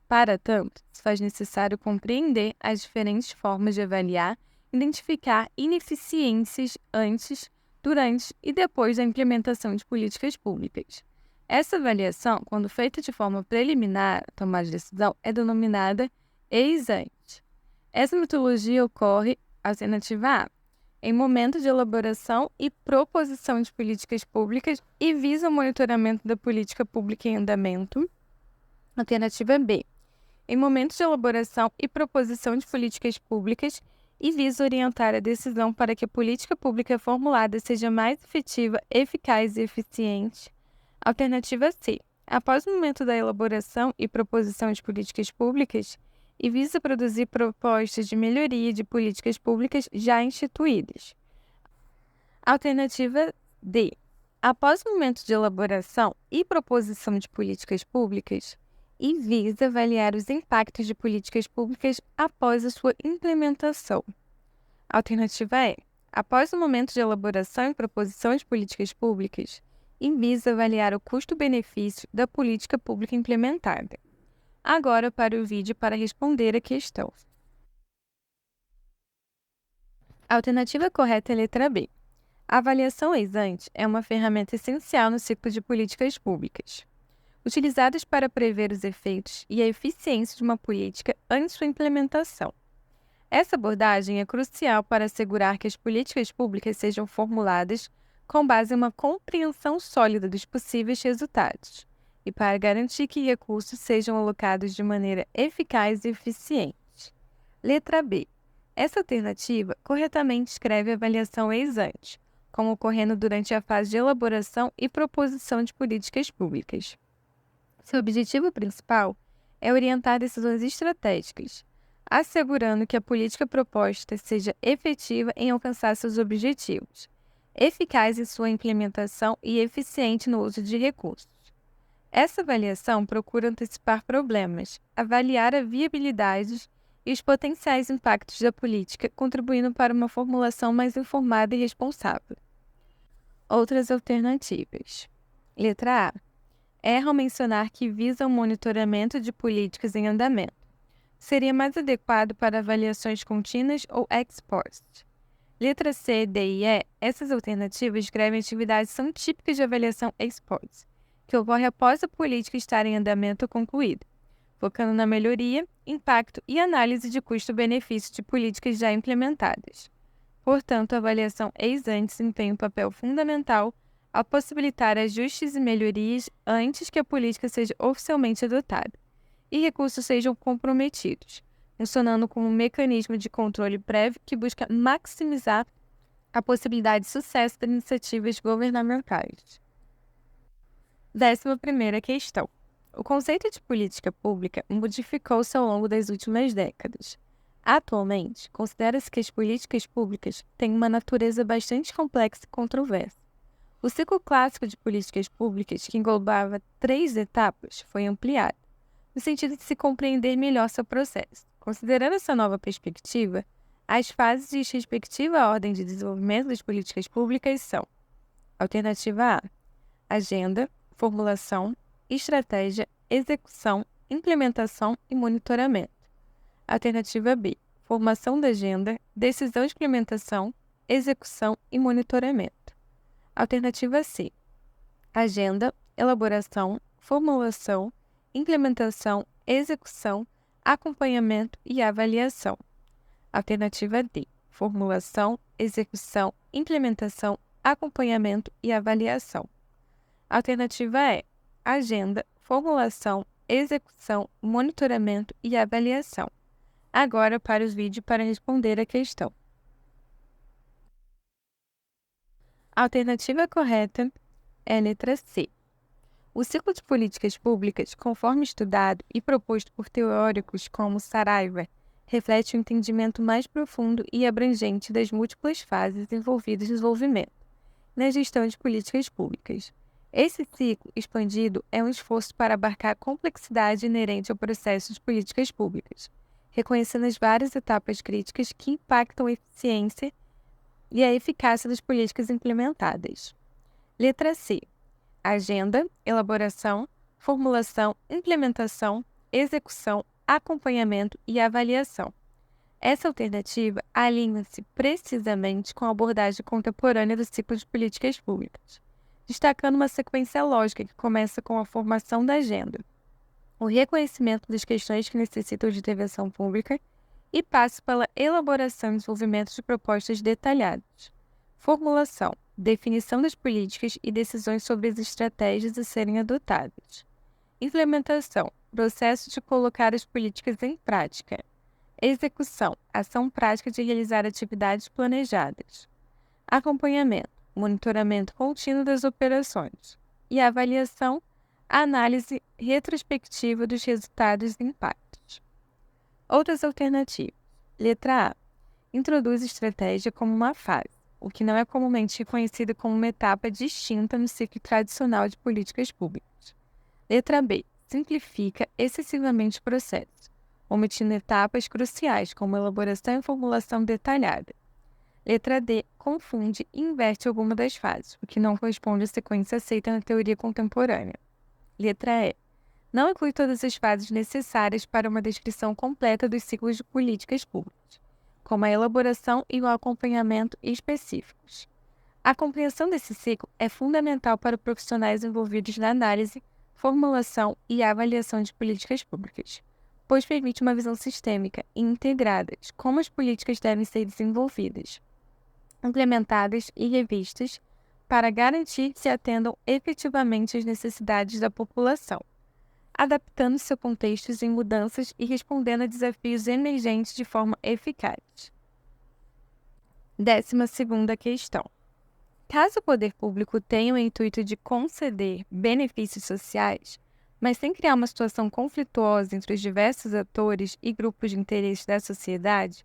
A: Para tanto, se faz necessário compreender as diferentes formas de avaliar e identificar ineficiências antes, durante e depois da implementação de políticas públicas. Essa avaliação, quando feita de forma preliminar à tomada de decisão, é denominada ex-ante. Essa metodologia ocorre, alternativa A, em momento de elaboração e proposição de políticas públicas e visa o monitoramento da política pública em andamento. Alternativa B, em momentos de elaboração e proposição de políticas públicas e visa orientar a decisão para que a política pública formulada seja mais efetiva, eficaz e eficiente. Alternativa C, após o momento da elaboração e proposição de políticas públicas e visa produzir propostas de melhoria de políticas públicas já instituídas. Alternativa D. Após o momento de elaboração e proposição de políticas públicas e visa avaliar os impactos de políticas públicas após a sua implementação. Alternativa E. Após o momento de elaboração e proposição de políticas públicas e visa avaliar o custo-benefício da política pública implementada. Agora para o vídeo para responder a questão. A alternativa correta é a letra B. A avaliação ex-ante é uma ferramenta essencial no ciclo de políticas públicas, utilizadas para prever os efeitos e a eficiência de uma política antes de sua implementação. Essa abordagem é crucial para assegurar que as políticas públicas sejam formuladas com base em uma compreensão sólida dos possíveis resultados e para garantir que recursos sejam alocados de maneira eficaz e eficiente. Letra B. Essa alternativa corretamente escreve a avaliação ex-ante, como ocorrendo durante a fase de elaboração e proposição de políticas públicas. Seu objetivo principal é orientar decisões estratégicas, assegurando que a política proposta seja efetiva em alcançar seus objetivos, eficaz em sua implementação e eficiente no uso de recursos. Essa avaliação procura antecipar problemas, avaliar a viabilidade e os potenciais impactos da política, contribuindo para uma formulação mais informada e responsável. Outras alternativas. Letra A. Erram mencionar que visa o monitoramento de políticas em andamento. Seria mais adequado para avaliações contínuas ou ex post. Letra C, D e E, essas alternativas descrevem atividades que são típicas de avaliação ex post, que ocorre após a política estar em andamento ou concluída, focando na melhoria, impacto e análise de custo-benefício de políticas já implementadas. Portanto, a avaliação ex-ante desempenha um papel fundamental ao possibilitar ajustes e melhorias antes que a política seja oficialmente adotada e recursos sejam comprometidos, funcionando como um mecanismo de controle prévio que busca maximizar a possibilidade de sucesso das iniciativas governamentais. 11ª questão. O conceito de política pública modificou-se ao longo das últimas décadas. Atualmente, considera-se que as políticas públicas têm uma natureza bastante complexa e controversa. O ciclo clássico de políticas públicas, que englobava 3 etapas, foi ampliado, no sentido de se compreender melhor seu processo. Considerando essa nova perspectiva, as fases de respectiva ordem de desenvolvimento das políticas públicas são: alternativa A, agenda, formulação, estratégia, execução, implementação e monitoramento. Alternativa B, formação da agenda, decisão de implementação, execução e monitoramento. Alternativa C, agenda, elaboração, formulação, implementação, execução, acompanhamento e avaliação. Alternativa D, formulação, execução, implementação, acompanhamento e avaliação. Alternativa E, agenda, formulação, execução, monitoramento e avaliação. Agora para os vídeos para responder a questão. A alternativa correta é a letra C. O ciclo de políticas públicas, conforme estudado e proposto por teóricos como Saraiva, reflete um entendimento mais profundo e abrangente das múltiplas fases envolvidas no desenvolvimento, na gestão de políticas públicas. Esse ciclo expandido é um esforço para abarcar a complexidade inerente ao processo de políticas públicas, reconhecendo as várias etapas críticas que impactam a eficiência e a eficácia das políticas implementadas. Letra C. Agenda, elaboração, formulação, implementação, execução, acompanhamento e avaliação. Essa alternativa alinha-se precisamente com a abordagem contemporânea do ciclo de políticas públicas, destacando uma sequência lógica que começa com a formação da agenda, o reconhecimento das questões que necessitam de intervenção pública e passa pela elaboração e desenvolvimento de propostas detalhadas, formulação, definição das políticas e decisões sobre as estratégias a serem adotadas, implementação, processo de colocar as políticas em prática, execução, ação prática de realizar atividades planejadas, acompanhamento, monitoramento contínuo das operações e avaliação, a análise retrospectiva dos resultados e impactos. Outras alternativas. Letra A. Introduz estratégia como uma fase, o que não é comumente reconhecido como uma etapa distinta no ciclo tradicional de políticas públicas. Letra B. Simplifica excessivamente o processo, omitindo etapas cruciais como elaboração e formulação detalhada. Letra D. Confunde e inverte alguma das fases, o que não corresponde à sequência aceita na teoria contemporânea. Letra E. Não inclui todas as fases necessárias para uma descrição completa dos ciclos de políticas públicas, como a elaboração e o acompanhamento específicos. A compreensão desse ciclo é fundamental para os profissionais envolvidos na análise, formulação e avaliação de políticas públicas, pois permite uma visão sistêmica e integrada de como as políticas devem ser desenvolvidas, implementadas e revistas para garantir que se atendam efetivamente às necessidades da população, adaptando-se a contextos em mudanças e respondendo a desafios emergentes de forma eficaz. 12ª questão. Caso o poder público tenha o intuito de conceder benefícios sociais, mas sem criar uma situação conflituosa entre os diversos atores e grupos de interesse da sociedade,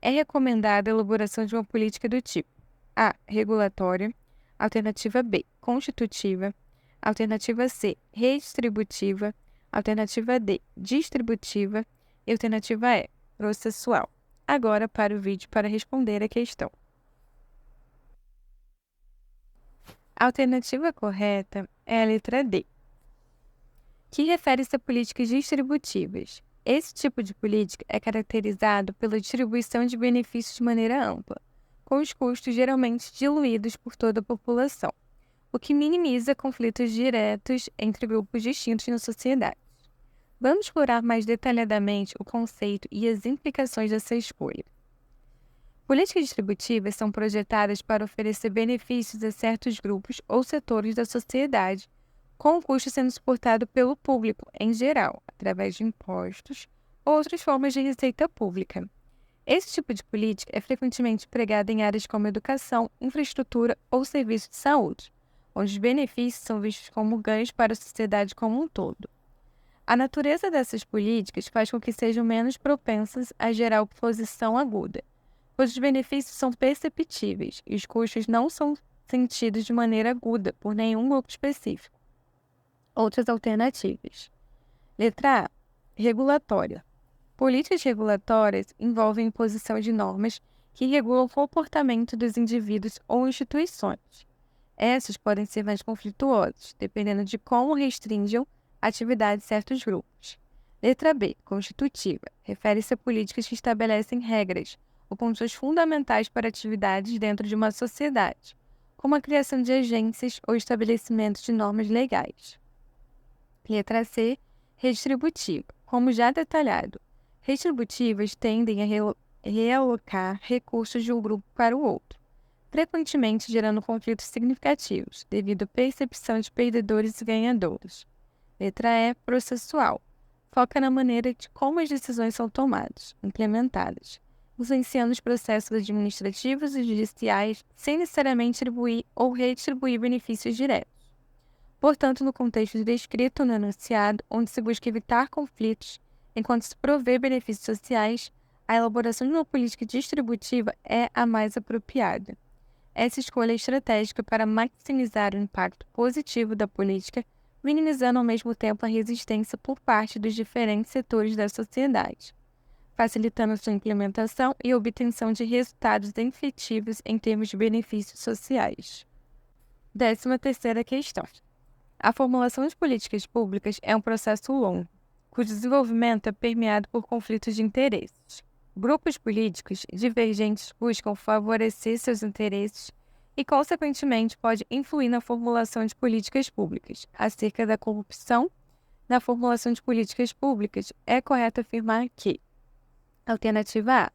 A: é recomendada a elaboração de uma política do tipo A. Regulatória, alternativa B. Constitutiva, alternativa C. Redistributiva, alternativa D. Distributiva e alternativa E. Processual. Agora para o vídeo para responder a questão. A alternativa correta é a letra D, que refere-se a políticas distributivas. Esse tipo de política é caracterizado pela distribuição de benefícios de maneira ampla, com os custos geralmente diluídos por toda a população, o que minimiza conflitos diretos entre grupos distintos na sociedade. Vamos explorar mais detalhadamente o conceito e as implicações dessa escolha. Políticas distributivas são projetadas para oferecer benefícios a certos grupos ou setores da sociedade, com o custo sendo suportado pelo público, em geral, através de impostos ou outras formas de receita pública. Esse tipo de política é frequentemente empregada em áreas como educação, infraestrutura ou serviços de saúde, onde os benefícios são vistos como ganhos para a sociedade como um todo. A natureza dessas políticas faz com que sejam menos propensas a gerar oposição aguda, pois os benefícios são perceptíveis e os custos não são sentidos de maneira aguda por nenhum grupo específico. Outras alternativas. Letra A. Regulatória. Políticas regulatórias envolvem a imposição de normas que regulam o comportamento dos indivíduos ou instituições. Essas podem ser mais conflituosas, dependendo de como restringam a atividade de certos grupos. Letra B. Constitutiva. Refere-se a políticas que estabelecem regras ou condições fundamentais para atividades dentro de uma sociedade, como a criação de agências ou estabelecimento de normas legais. Letra C. Redistributiva. Como já detalhado, redistributivas tendem a realocar recursos de um grupo para o outro, frequentemente gerando conflitos significativos, devido à percepção de perdedores e ganhadores. Letra E. Processual. Foca na maneira de como as decisões são tomadas, implementadas, influenciando os processos administrativos e judiciais sem necessariamente atribuir ou redistribuir benefícios diretos. Portanto, no contexto descrito no enunciado, onde se busca evitar conflitos enquanto se provê benefícios sociais, a elaboração de uma política distributiva é a mais apropriada. Essa escolha é estratégica para maximizar o impacto positivo da política, minimizando ao mesmo tempo a resistência por parte dos diferentes setores da sociedade, facilitando sua implementação e obtenção de resultados efetivos em termos de benefícios sociais. 13ª questão. A formulação de políticas públicas é um processo longo, cujo desenvolvimento é permeado por conflitos de interesses. Grupos políticos divergentes buscam favorecer seus interesses e, consequentemente, pode influir na formulação de políticas públicas. Acerca da corrupção na formulação de políticas públicas, é correto afirmar que: alternativa A,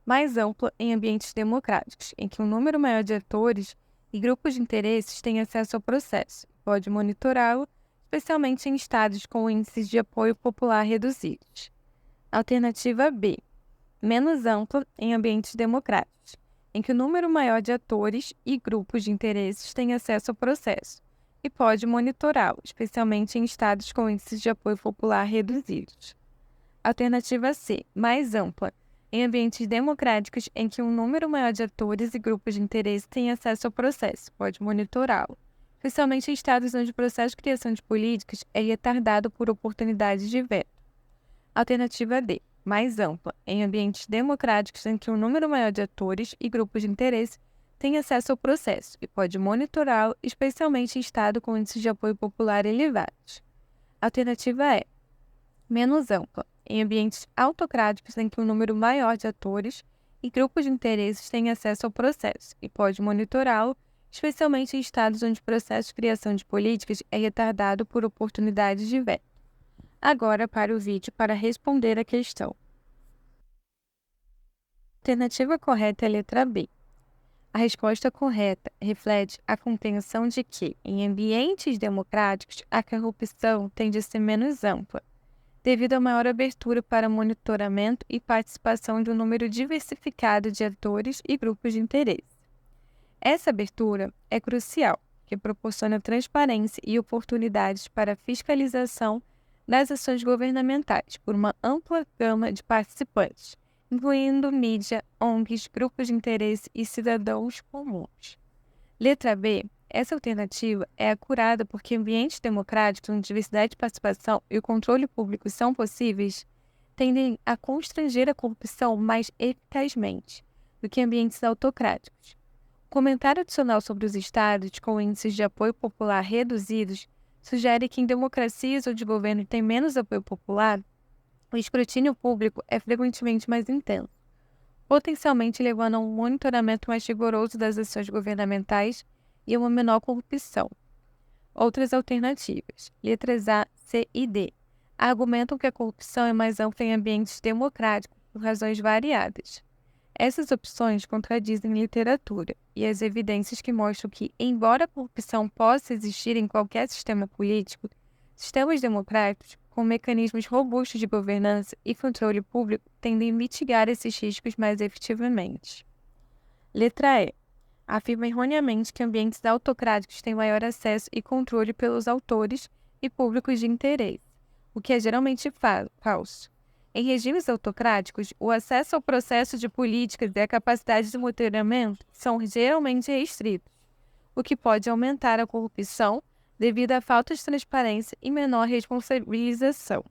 A: mais ampla em ambientes democráticos, em que um número maior de atores e grupos de interesses têm acesso ao processo, pode monitorá-lo, especialmente em estados com índices de apoio popular reduzidos. Alternativa B, menos ampla em ambientes democráticos, em que o número maior de atores e grupos de interesses têm acesso ao processo, e pode monitorá-lo, especialmente em estados com índices de apoio popular reduzidos. Alternativa C, mais ampla, em ambientes democráticos em que um número maior de atores e grupos de interesse têm acesso ao processo, pode monitorá-lo, especialmente em estados onde o processo de criação de políticas é retardado por oportunidades de veto. Alternativa D, mais ampla, em ambientes democráticos em que um número maior de atores e grupos de interesse tem acesso ao processo e pode monitorá-lo, especialmente em estado com índices de apoio popular elevados. Alternativa E, menos ampla, em ambientes autocráticos em que um número maior de atores e grupos de interesses têm acesso ao processo e pode monitorá-lo, especialmente em estados onde o processo de criação de políticas é retardado por oportunidades de veto. Agora para o vídeo para responder a questão. A alternativa correta é a letra B. A resposta correta reflete a compreensão de que, em ambientes democráticos, a corrupção tende a ser menos ampla, devido à maior abertura para monitoramento e participação de um número diversificado de atores e grupos de interesse. Essa abertura é crucial, porque proporciona transparência e oportunidades para a fiscalização das ações governamentais por uma ampla gama de participantes, incluindo mídia, ONGs, grupos de interesse e cidadãos comuns. Letra B. Essa alternativa é acurada porque ambientes democráticos onde diversidade de participação e o controle público são possíveis tendem a constranger a corrupção mais eficazmente do que ambientes autocráticos. O comentário adicional sobre os estados com índices de apoio popular reduzidos sugere que em democracias onde o governo tem menos apoio popular, o escrutínio público é frequentemente mais intenso, potencialmente levando a um monitoramento mais rigoroso das ações governamentais e a uma menor corrupção. Outras alternativas, letras A, C e D, argumentam que a corrupção é mais ampla em ambientes democráticos por razões variadas. Essas opções contradizem literatura e as evidências que mostram que, embora a corrupção possa existir em qualquer sistema político, sistemas democráticos, com mecanismos robustos de governança e controle público, tendem a mitigar esses riscos mais efetivamente. Letra E. Afirma erroneamente que ambientes autocráticos têm maior acesso e controle pelos autores e públicos de interesse, o que é geralmente falso. Em regimes autocráticos, o acesso ao processo de políticas e a capacidade de monitoramento são geralmente restritos, o que pode aumentar a corrupção devido à falta de transparência e menor responsabilização.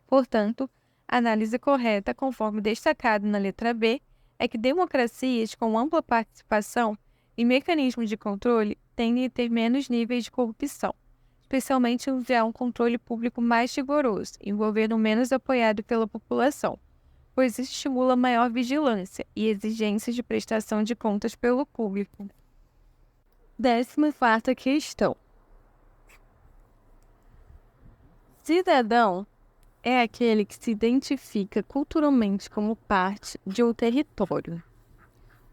A: Portanto, a análise correta, conforme destacado na letra B, é que democracias com ampla participação e mecanismos de controle tendem a ter menos níveis de corrupção, especialmente onde há um controle público mais rigoroso e um governo menos apoiado pela população, pois isso estimula maior vigilância e exigências de prestação de contas pelo público. 14ª questão. Cidadão é aquele que se identifica culturalmente como parte de um território,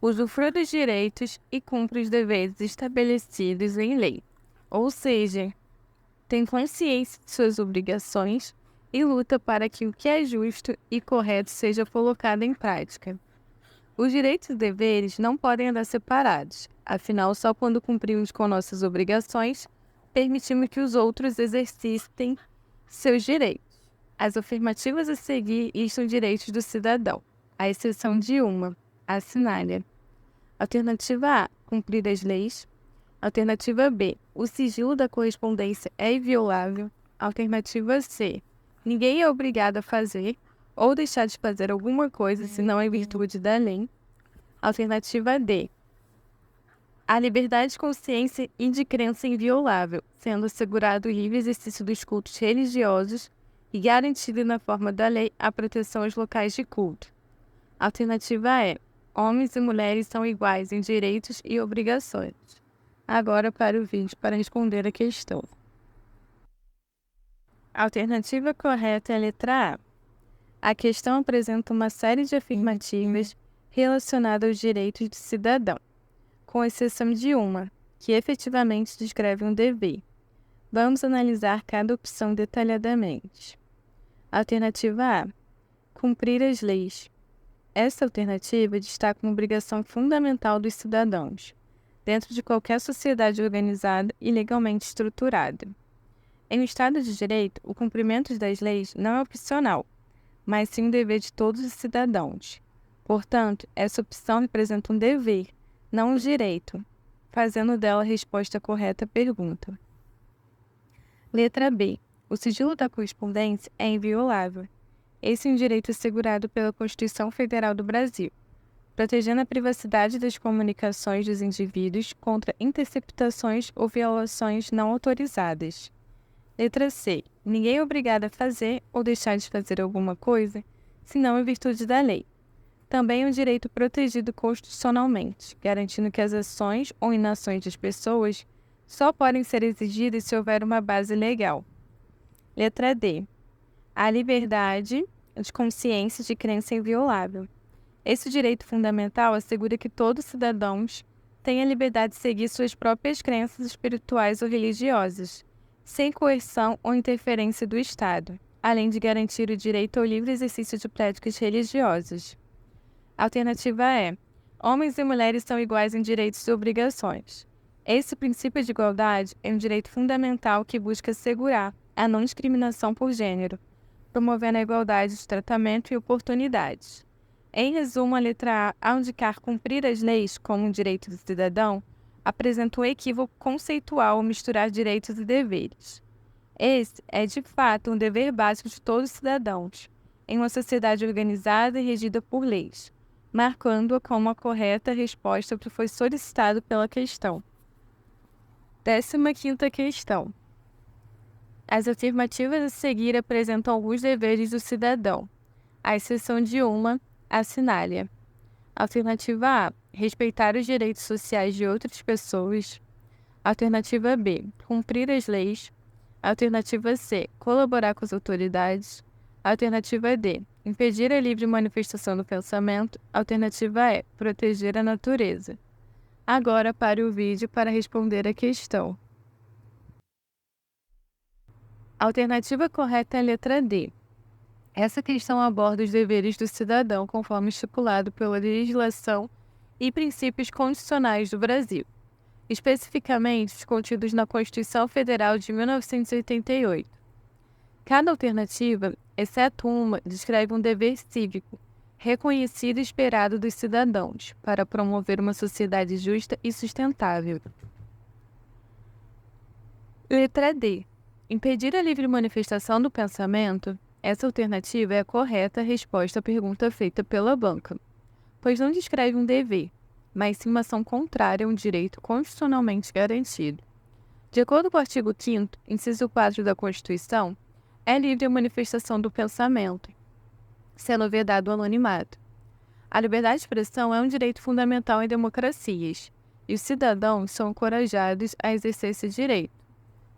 A: usufrui dos direitos e cumpre os deveres estabelecidos em lei, ou seja, tem consciência de suas obrigações e luta para que o que é justo e correto seja colocado em prática. Os direitos e deveres não podem andar separados, afinal, só quando cumprimos com nossas obrigações, permitimos que os outros exercitem seus direitos. As afirmativas a seguir são direitos do cidadão, à exceção de uma, assinar-lhe. Alternativa A, cumprir as leis. Alternativa B, o sigilo da correspondência é inviolável. Alternativa C, ninguém é obrigado a fazer ou deixar de fazer alguma coisa senão em virtude da lei. Alternativa D, a liberdade de consciência e de crença é inviolável, sendo assegurado o livre exercício dos cultos religiosos e garantido na forma da lei a proteção aos locais de culto. Alternativa E, homens e mulheres são iguais em direitos e obrigações. Agora para o vídeo para responder a questão. A alternativa correta é a letra A. A questão apresenta uma série de afirmativas relacionadas aos direitos do cidadão, com exceção de uma, que efetivamente descreve um dever. Vamos analisar cada opção detalhadamente. Alternativa A. Cumprir as leis. Essa alternativa destaca uma obrigação fundamental dos cidadãos. dentro de qualquer sociedade organizada e legalmente estruturada. Em um Estado de Direito, o cumprimento das leis não é opcional, mas sim um dever de todos os cidadãos. Portanto, essa opção representa um dever, não um direito, fazendo dela a resposta correta à pergunta. Letra B. O sigilo da correspondência é inviolável. Esse é um direito assegurado pela Constituição Federal do Brasil, protegendo a privacidade das comunicações dos indivíduos contra interceptações ou violações não autorizadas. Letra C. Ninguém é obrigado a fazer ou deixar de fazer alguma coisa, senão em virtude da lei. Também é um direito protegido constitucionalmente, garantindo que as ações ou inações das pessoas só podem ser exigidas se houver uma base legal. Letra D. A liberdade de consciência e de crença é inviolável. Esse direito fundamental assegura que todos os cidadãos têm a liberdade de seguir suas próprias crenças espirituais ou religiosas, sem coerção ou interferência do Estado, além de garantir o direito ao livre exercício de práticas religiosas. Alternativa E. Homens e mulheres são iguais em direitos e obrigações. Esse princípio de igualdade é um direito fundamental que busca assegurar a não discriminação por gênero, promovendo a igualdade de tratamento e oportunidades. Em resumo, a letra A, ao indicar cumprir as leis como um direito do cidadão, apresenta um equívoco conceitual ao misturar direitos e deveres. Esse é, de fato, um dever básico de todos os cidadãos, em uma sociedade organizada e regida por leis, marcando-a como a correta resposta ao que foi solicitado pela questão. 15ª questão. As afirmativas a seguir apresentam alguns deveres do cidadão, à exceção de uma, assinale-a. Alternativa A. Respeitar os direitos sociais de outras pessoas. Alternativa B. Cumprir as leis. Alternativa C. Colaborar com as autoridades. Alternativa D. Impedir a livre manifestação do pensamento. Alternativa E. Proteger a natureza. Agora pare o vídeo para responder a questão. A alternativa correta é a letra D. Essa questão aborda os deveres do cidadão conforme estipulado pela legislação e princípios constitucionais do Brasil, especificamente os contidos na Constituição Federal de 1988. Cada alternativa, exceto uma, descreve um dever cívico, reconhecido e esperado dos cidadãos, para promover uma sociedade justa e sustentável. Letra D. Impedir a livre manifestação do pensamento. Essa alternativa é a correta resposta à pergunta feita pela banca, pois não descreve um dever, mas sim uma ação contrária a um direito constitucionalmente garantido. De acordo com o artigo 5º, inciso 4 da Constituição, é livre a manifestação do pensamento, sendo vedado o anonimato. A liberdade de expressão é um direito fundamental em democracias, e os cidadãos são encorajados a exercer esse direito,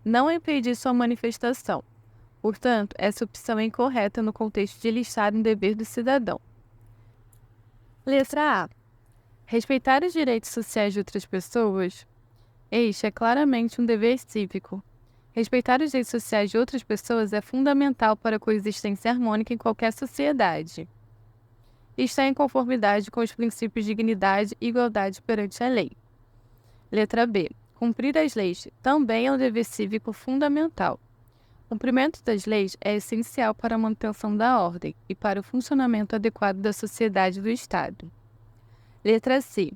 A: não a impedir sua manifestação. Portanto, essa opção é incorreta no contexto de listar um dever do cidadão. Letra A. Respeitar os direitos sociais de outras pessoas. Este é claramente um dever cívico. Respeitar os direitos sociais de outras pessoas é fundamental para a coexistência harmônica em qualquer sociedade. Está em conformidade com os princípios de dignidade e igualdade perante a lei. Letra B. Cumprir as leis também é um dever cívico fundamental. O cumprimento das leis é essencial para a manutenção da ordem e para o funcionamento adequado da sociedade e do Estado. Letra C.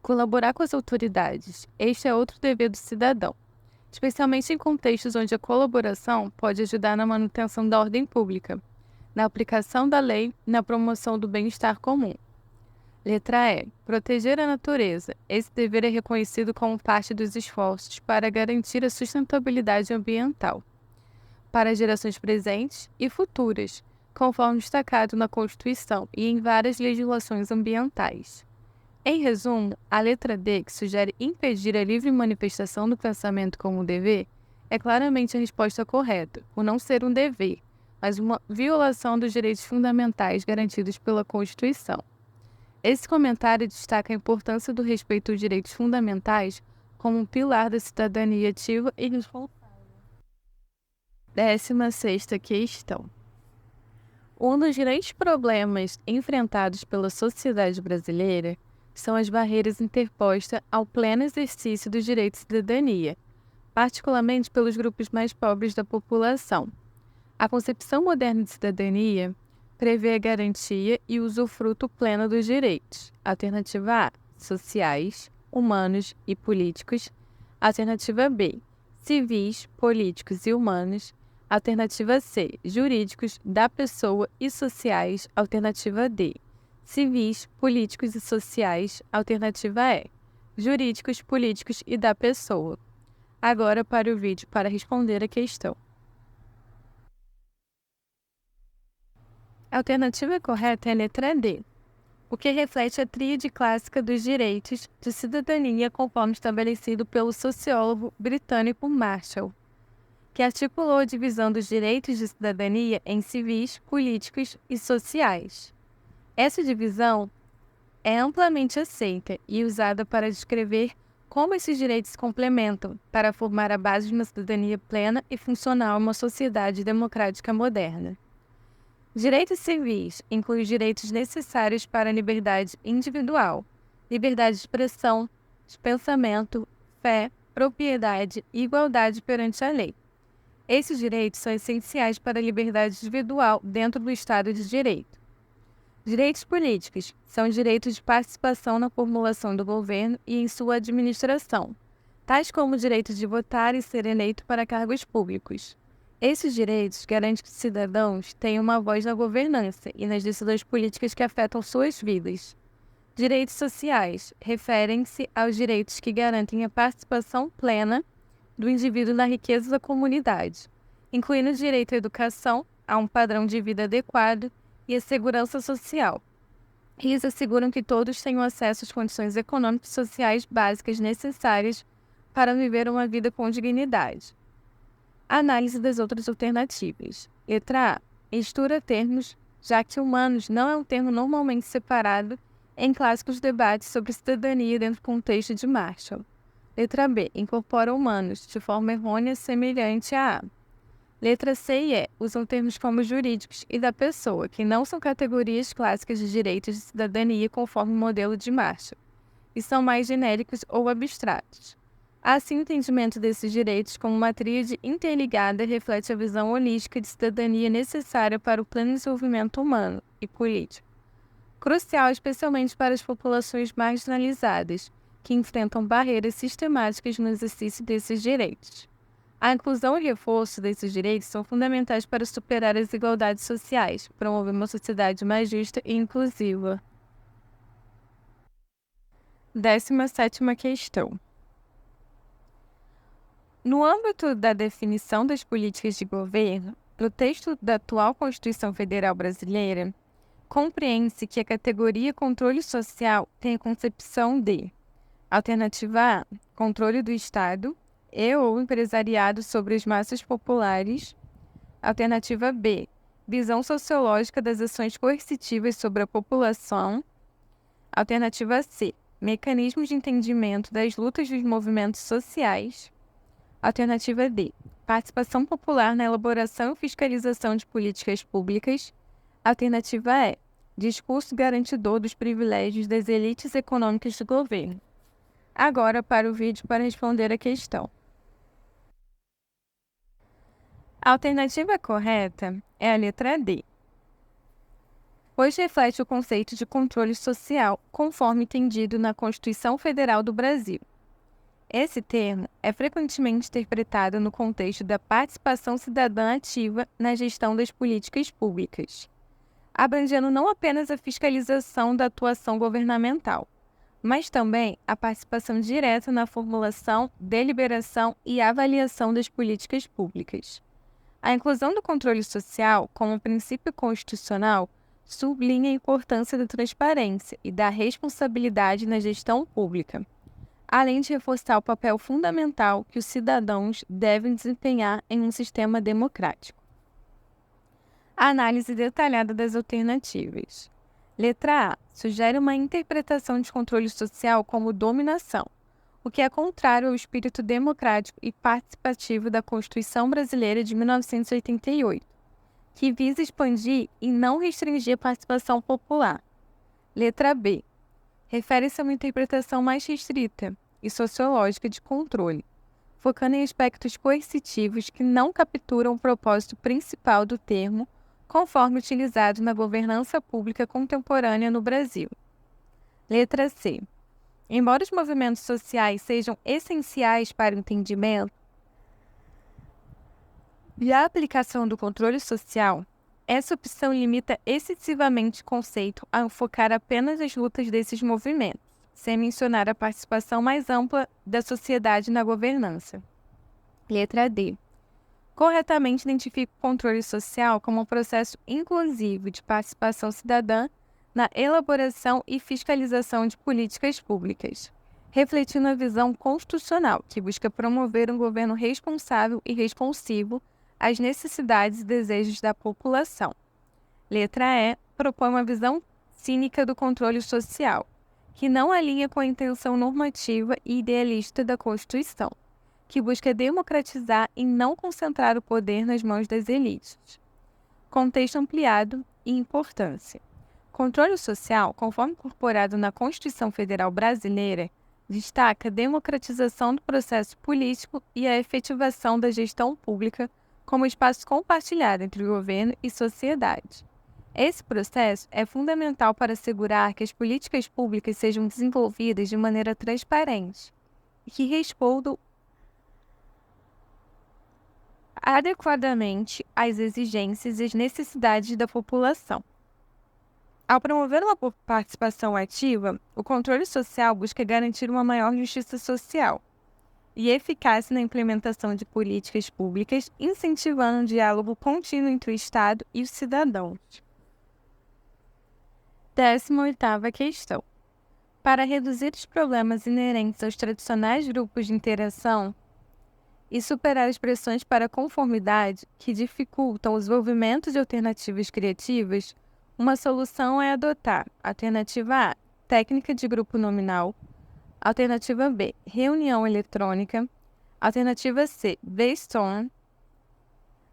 A: Colaborar com as autoridades. Este é outro dever do cidadão, especialmente em contextos onde a colaboração pode ajudar na manutenção da ordem pública, na aplicação da lei e na promoção do bem-estar comum. Letra E. Proteger a natureza. Esse dever é reconhecido como parte dos esforços para garantir a sustentabilidade ambiental para gerações presentes e futuras, conforme destacado na Constituição e em várias legislações ambientais. Em resumo, a letra D, que sugere impedir a livre manifestação do pensamento como um dever, é claramente a resposta correta, por não ser um dever, mas uma violação dos direitos fundamentais garantidos pela Constituição. Esse comentário destaca a importância do respeito aos direitos fundamentais como um pilar da cidadania ativa e responsável. 16ª questão. Um dos grandes problemas enfrentados pela sociedade brasileira são as barreiras interpostas ao pleno exercício dos direitos de cidadania, particularmente pelos grupos mais pobres da população. A concepção moderna de cidadania prevê a garantia e usufruto pleno dos direitos. Alternativa A, sociais, humanos e políticos. Alternativa B, civis, políticos e humanos. Alternativa C, jurídicos, da pessoa e sociais. Alternativa D, civis, políticos e sociais. Alternativa E, jurídicos, políticos e da pessoa. Agora para o vídeo para responder a questão. A alternativa correta é a letra D, o que reflete a tríade clássica dos direitos de cidadania conforme estabelecido pelo sociólogo britânico Marshall, que articulou a divisão dos direitos de cidadania em civis, políticos e sociais. Essa divisão é amplamente aceita e usada para descrever como esses direitos se complementam para formar a base de uma cidadania plena e funcional em uma sociedade democrática moderna. Direitos civis incluem os direitos necessários para a liberdade individual, liberdade de expressão, de pensamento, fé, propriedade e igualdade perante a lei. Esses direitos são essenciais para a liberdade individual dentro do Estado de Direito. Direitos políticos são direitos de participação na formulação do governo e em sua administração, tais como o direito de votar e ser eleito para cargos públicos. Esses direitos garantem que os cidadãos tenham uma voz na governança e nas decisões políticas que afetam suas vidas. Direitos sociais referem-se aos direitos que garantem a participação plena do indivíduo na riqueza da comunidade, incluindo o direito à educação, a um padrão de vida adequado e a segurança social. Eles asseguram que todos tenham acesso às condições econômicas e sociais básicas necessárias para viver uma vida com dignidade. Análise das outras alternativas. Letra A. Mistura termos, já que humanos não é um termo normalmente separado em clássicos debates sobre cidadania dentro do contexto de Marshall. Letra B. Incorpora humanos, de forma errônea semelhante a A. Letra C e E. Usam termos como jurídicos e da pessoa, que não são categorias clássicas de direitos de cidadania conforme o modelo de Marshall, e são mais genéricos ou abstratos. Assim, o entendimento desses direitos como uma tríade interligada reflete a visão holística de cidadania necessária para o pleno desenvolvimento humano e político, crucial especialmente para as populações marginalizadas, que enfrentam barreiras sistemáticas no exercício desses direitos. A inclusão e reforço desses direitos são fundamentais para superar as desigualdades sociais, promover uma sociedade mais justa e inclusiva. 17ª questão. No âmbito da definição das políticas de governo, no texto da atual Constituição Federal Brasileira, compreende-se que a categoria controle social tem a concepção de: alternativa A, controle do Estado e ou empresariado sobre as massas populares. Alternativa B, visão sociológica das ações coercitivas sobre a população. Alternativa C, mecanismos de entendimento das lutas dos movimentos sociais. Alternativa D, participação popular na elaboração e fiscalização de políticas públicas. Alternativa E, discurso garantidor dos privilégios das elites econômicas do governo. Agora para o vídeo para responder a questão. A alternativa correta é a letra D, pois reflete o conceito de controle social conforme entendido na Constituição Federal do Brasil. Esse termo é frequentemente interpretado no contexto da participação cidadã ativa na gestão das políticas públicas, abrangendo não apenas a fiscalização da atuação governamental, mas também a participação direta na formulação, deliberação e avaliação das políticas públicas. A inclusão do controle social como princípio constitucional sublinha a importância da transparência e da responsabilidade na gestão pública, além de reforçar o papel fundamental que os cidadãos devem desempenhar em um sistema democrático. A análise detalhada das alternativas. Letra A sugere uma interpretação de controle social como dominação, o que é contrário ao espírito democrático e participativo da Constituição Brasileira de 1988, que visa expandir e não restringir a participação popular. Letra B refere-se a uma interpretação mais restrita e sociológica de controle, focando em aspectos coercitivos que não capturam o propósito principal do termo, conforme utilizado na governança pública contemporânea no Brasil. Letra C. Embora os movimentos sociais sejam essenciais para o entendimento e a aplicação do controle social, essa opção limita excessivamente o conceito a focar apenas as lutas desses movimentos, sem mencionar a participação mais ampla da sociedade na governança. Letra D. Corretamente identifica o controle social como um processo inclusivo de participação cidadã na elaboração e fiscalização de políticas públicas, refletindo a visão constitucional que busca promover um governo responsável e responsivo às necessidades e desejos da população. Letra E. Propõe uma visão cínica do controle social, que não alinha com a intenção normativa e idealista da Constituição, que busca democratizar e não concentrar o poder nas mãos das elites. Contexto ampliado e importância. Controle social, conforme incorporado na Constituição Federal Brasileira, destaca a democratização do processo político e a efetivação da gestão pública como espaço compartilhado entre governo e sociedade. Esse processo é fundamental para assegurar que as políticas públicas sejam desenvolvidas de maneira transparente e que respondam adequadamente às exigências e às necessidades da população. Ao promover uma participação ativa, o controle social busca garantir uma maior justiça social e eficácia na implementação de políticas públicas, incentivando um diálogo contínuo entre o Estado e os cidadãos. 18ª questão. Para reduzir os problemas inerentes aos tradicionais grupos de interação e superar as pressões para conformidade que dificultam o desenvolvimento de alternativas criativas, uma solução é adotar alternativa A, técnica de grupo nominal, alternativa B, reunião eletrônica, alternativa C, brainstorm,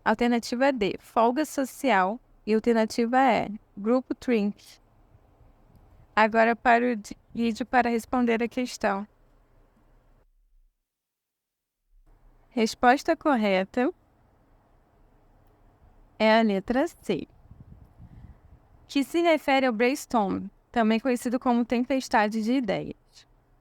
A: alternativa D, folga social e alternativa E, grupo Think. Agora para o vídeo para responder a questão. Resposta correta é a letra C, que se refere ao brainstorm, também conhecido como tempestade de ideias.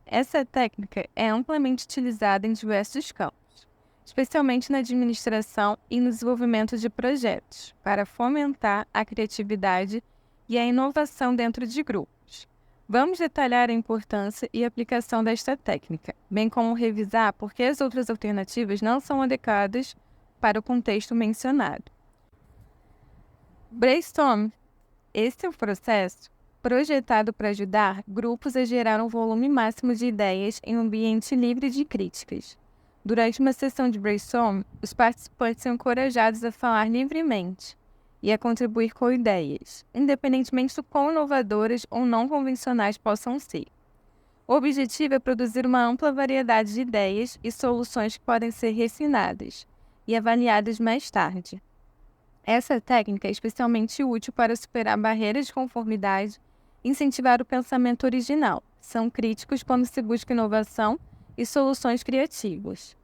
A: Essa técnica é amplamente utilizada em diversos campos, especialmente na administração e no desenvolvimento de projetos, para fomentar a criatividade e a inovação dentro de grupos. Vamos detalhar a importância e aplicação desta técnica, bem como revisar por que as outras alternativas não são adequadas para o contexto mencionado. Brainstorm. Esse é o processo projetado para ajudar grupos a gerar um volume máximo de ideias em um ambiente livre de críticas. Durante uma sessão de brainstorm, os participantes são encorajados a falar livremente e a contribuir com ideias, independentemente do quão inovadoras ou não convencionais possam ser. O objetivo é produzir uma ampla variedade de ideias e soluções que podem ser refinadas e avaliadas mais tarde. Essa técnica é especialmente útil para superar barreiras de conformidade e incentivar o pensamento original. São críticos quando se busca inovação e soluções criativas.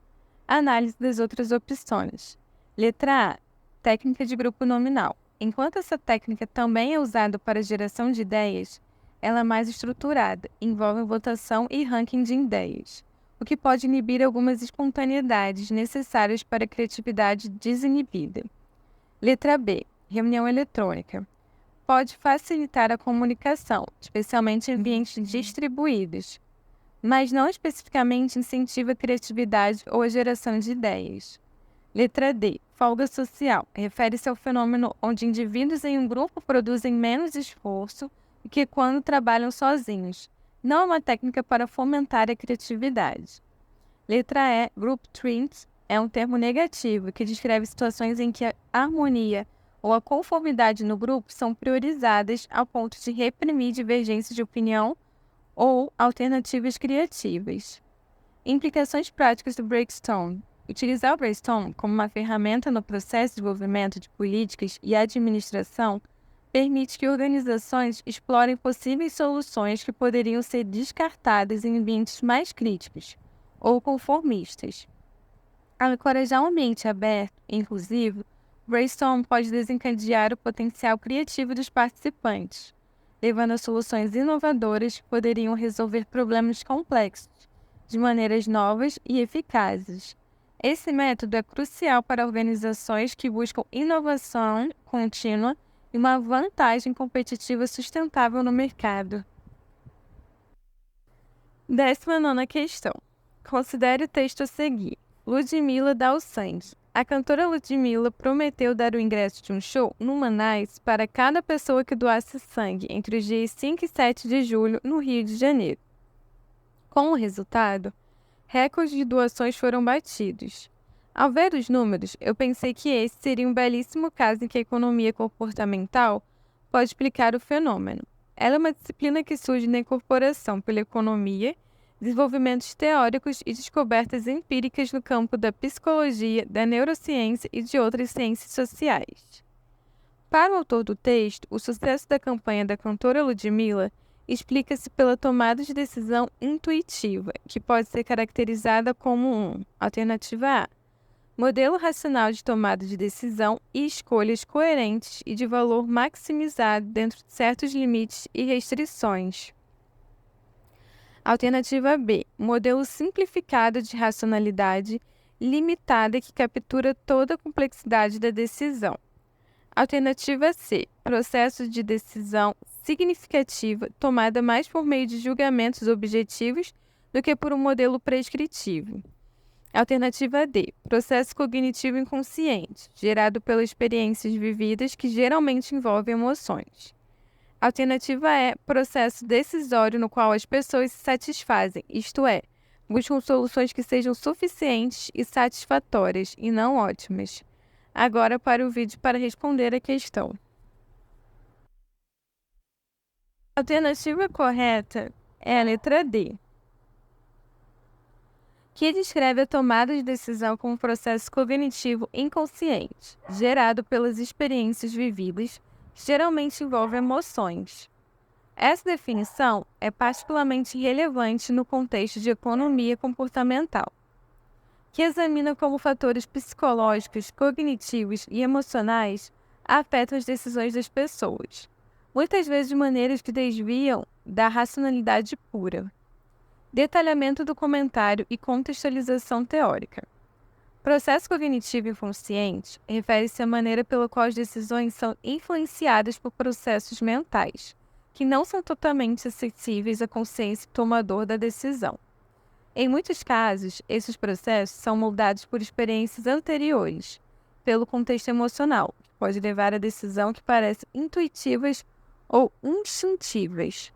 A: Análise das outras opções. Letra A. Técnica de grupo nominal. Enquanto essa técnica também é usada para a geração de ideias, ela é mais estruturada, envolve votação e ranking de ideias, o que pode inibir algumas espontaneidades necessárias para a criatividade desinibida. Letra B. Reunião eletrônica. Pode facilitar a comunicação, especialmente em ambientes distribuídos, mas não especificamente incentiva a criatividade ou a geração de ideias. Letra D. Folga social. Refere-se ao fenômeno onde indivíduos em um grupo produzem menos esforço do que quando trabalham sozinhos. Não é uma técnica para fomentar a criatividade. Letra E. Group Think é um termo negativo que descreve situações em que a harmonia ou a conformidade no grupo são priorizadas ao ponto de reprimir divergências de opinião ou alternativas criativas. Implicações práticas do brainstorm. Utilizar o brainstorm como uma ferramenta no processo de desenvolvimento de políticas e administração permite que organizações explorem possíveis soluções que poderiam ser descartadas em ambientes mais críticos ou conformistas. Ao encorajar um ambiente aberto e inclusivo, brainstorm pode desencadear o potencial criativo dos participantes, levando a soluções inovadoras que poderiam resolver problemas complexos de maneiras novas e eficazes. Esse método é crucial para organizações que buscam inovação contínua e uma vantagem competitiva sustentável no mercado. 19ª questão. Considere o texto a seguir. Ludmilla dá o sangue. A cantora Ludmilla prometeu dar o ingresso de um show no Manaus para cada pessoa que doasse sangue entre os dias 5 e 7 de julho, no Rio de Janeiro. Com o resultado, recordes de doações foram batidos. Ao ver os números, eu pensei que esse seria um belíssimo caso em que a economia comportamental pode explicar o fenômeno. Ela é uma disciplina que surge na incorporação pela economia, desenvolvimentos teóricos e descobertas empíricas no campo da psicologia, da neurociência e de outras ciências sociais. Para o autor do texto, o sucesso da campanha da cantora Ludmilla explica-se pela tomada de decisão intuitiva, que pode ser caracterizada como alternativa A, modelo racional de tomada de decisão e escolhas coerentes e de valor maximizado dentro de certos limites e restrições. Alternativa B, modelo simplificado de racionalidade limitada que captura toda a complexidade da decisão. Alternativa C, processo de decisão significativa tomada mais por meio de julgamentos objetivos do que por um modelo prescritivo. Alternativa D, processo cognitivo inconsciente, gerado pelas experiências vividas que geralmente envolvem emoções. Alternativa E, processo decisório no qual as pessoas se satisfazem, isto é, buscam soluções que sejam suficientes e satisfatórias e não ótimas. Agora para o vídeo para responder a questão. A alternativa correta é a letra D, que descreve a tomada de decisão como um processo cognitivo inconsciente, gerado pelas experiências vividas, que geralmente envolve emoções. Essa definição é particularmente relevante no contexto de economia comportamental, que examina como fatores psicológicos, cognitivos e emocionais afetam as decisões das pessoas, muitas vezes de maneiras que desviam da racionalidade pura. Detalhamento do comentário e contextualização teórica. Processo cognitivo inconsciente refere-se à maneira pela qual as decisões são influenciadas por processos mentais, que não são totalmente acessíveis à consciência tomador da decisão. Em muitos casos, esses processos são moldados por experiências anteriores, pelo contexto emocional, que pode levar a decisão que parecem intuitivas ou instintivas.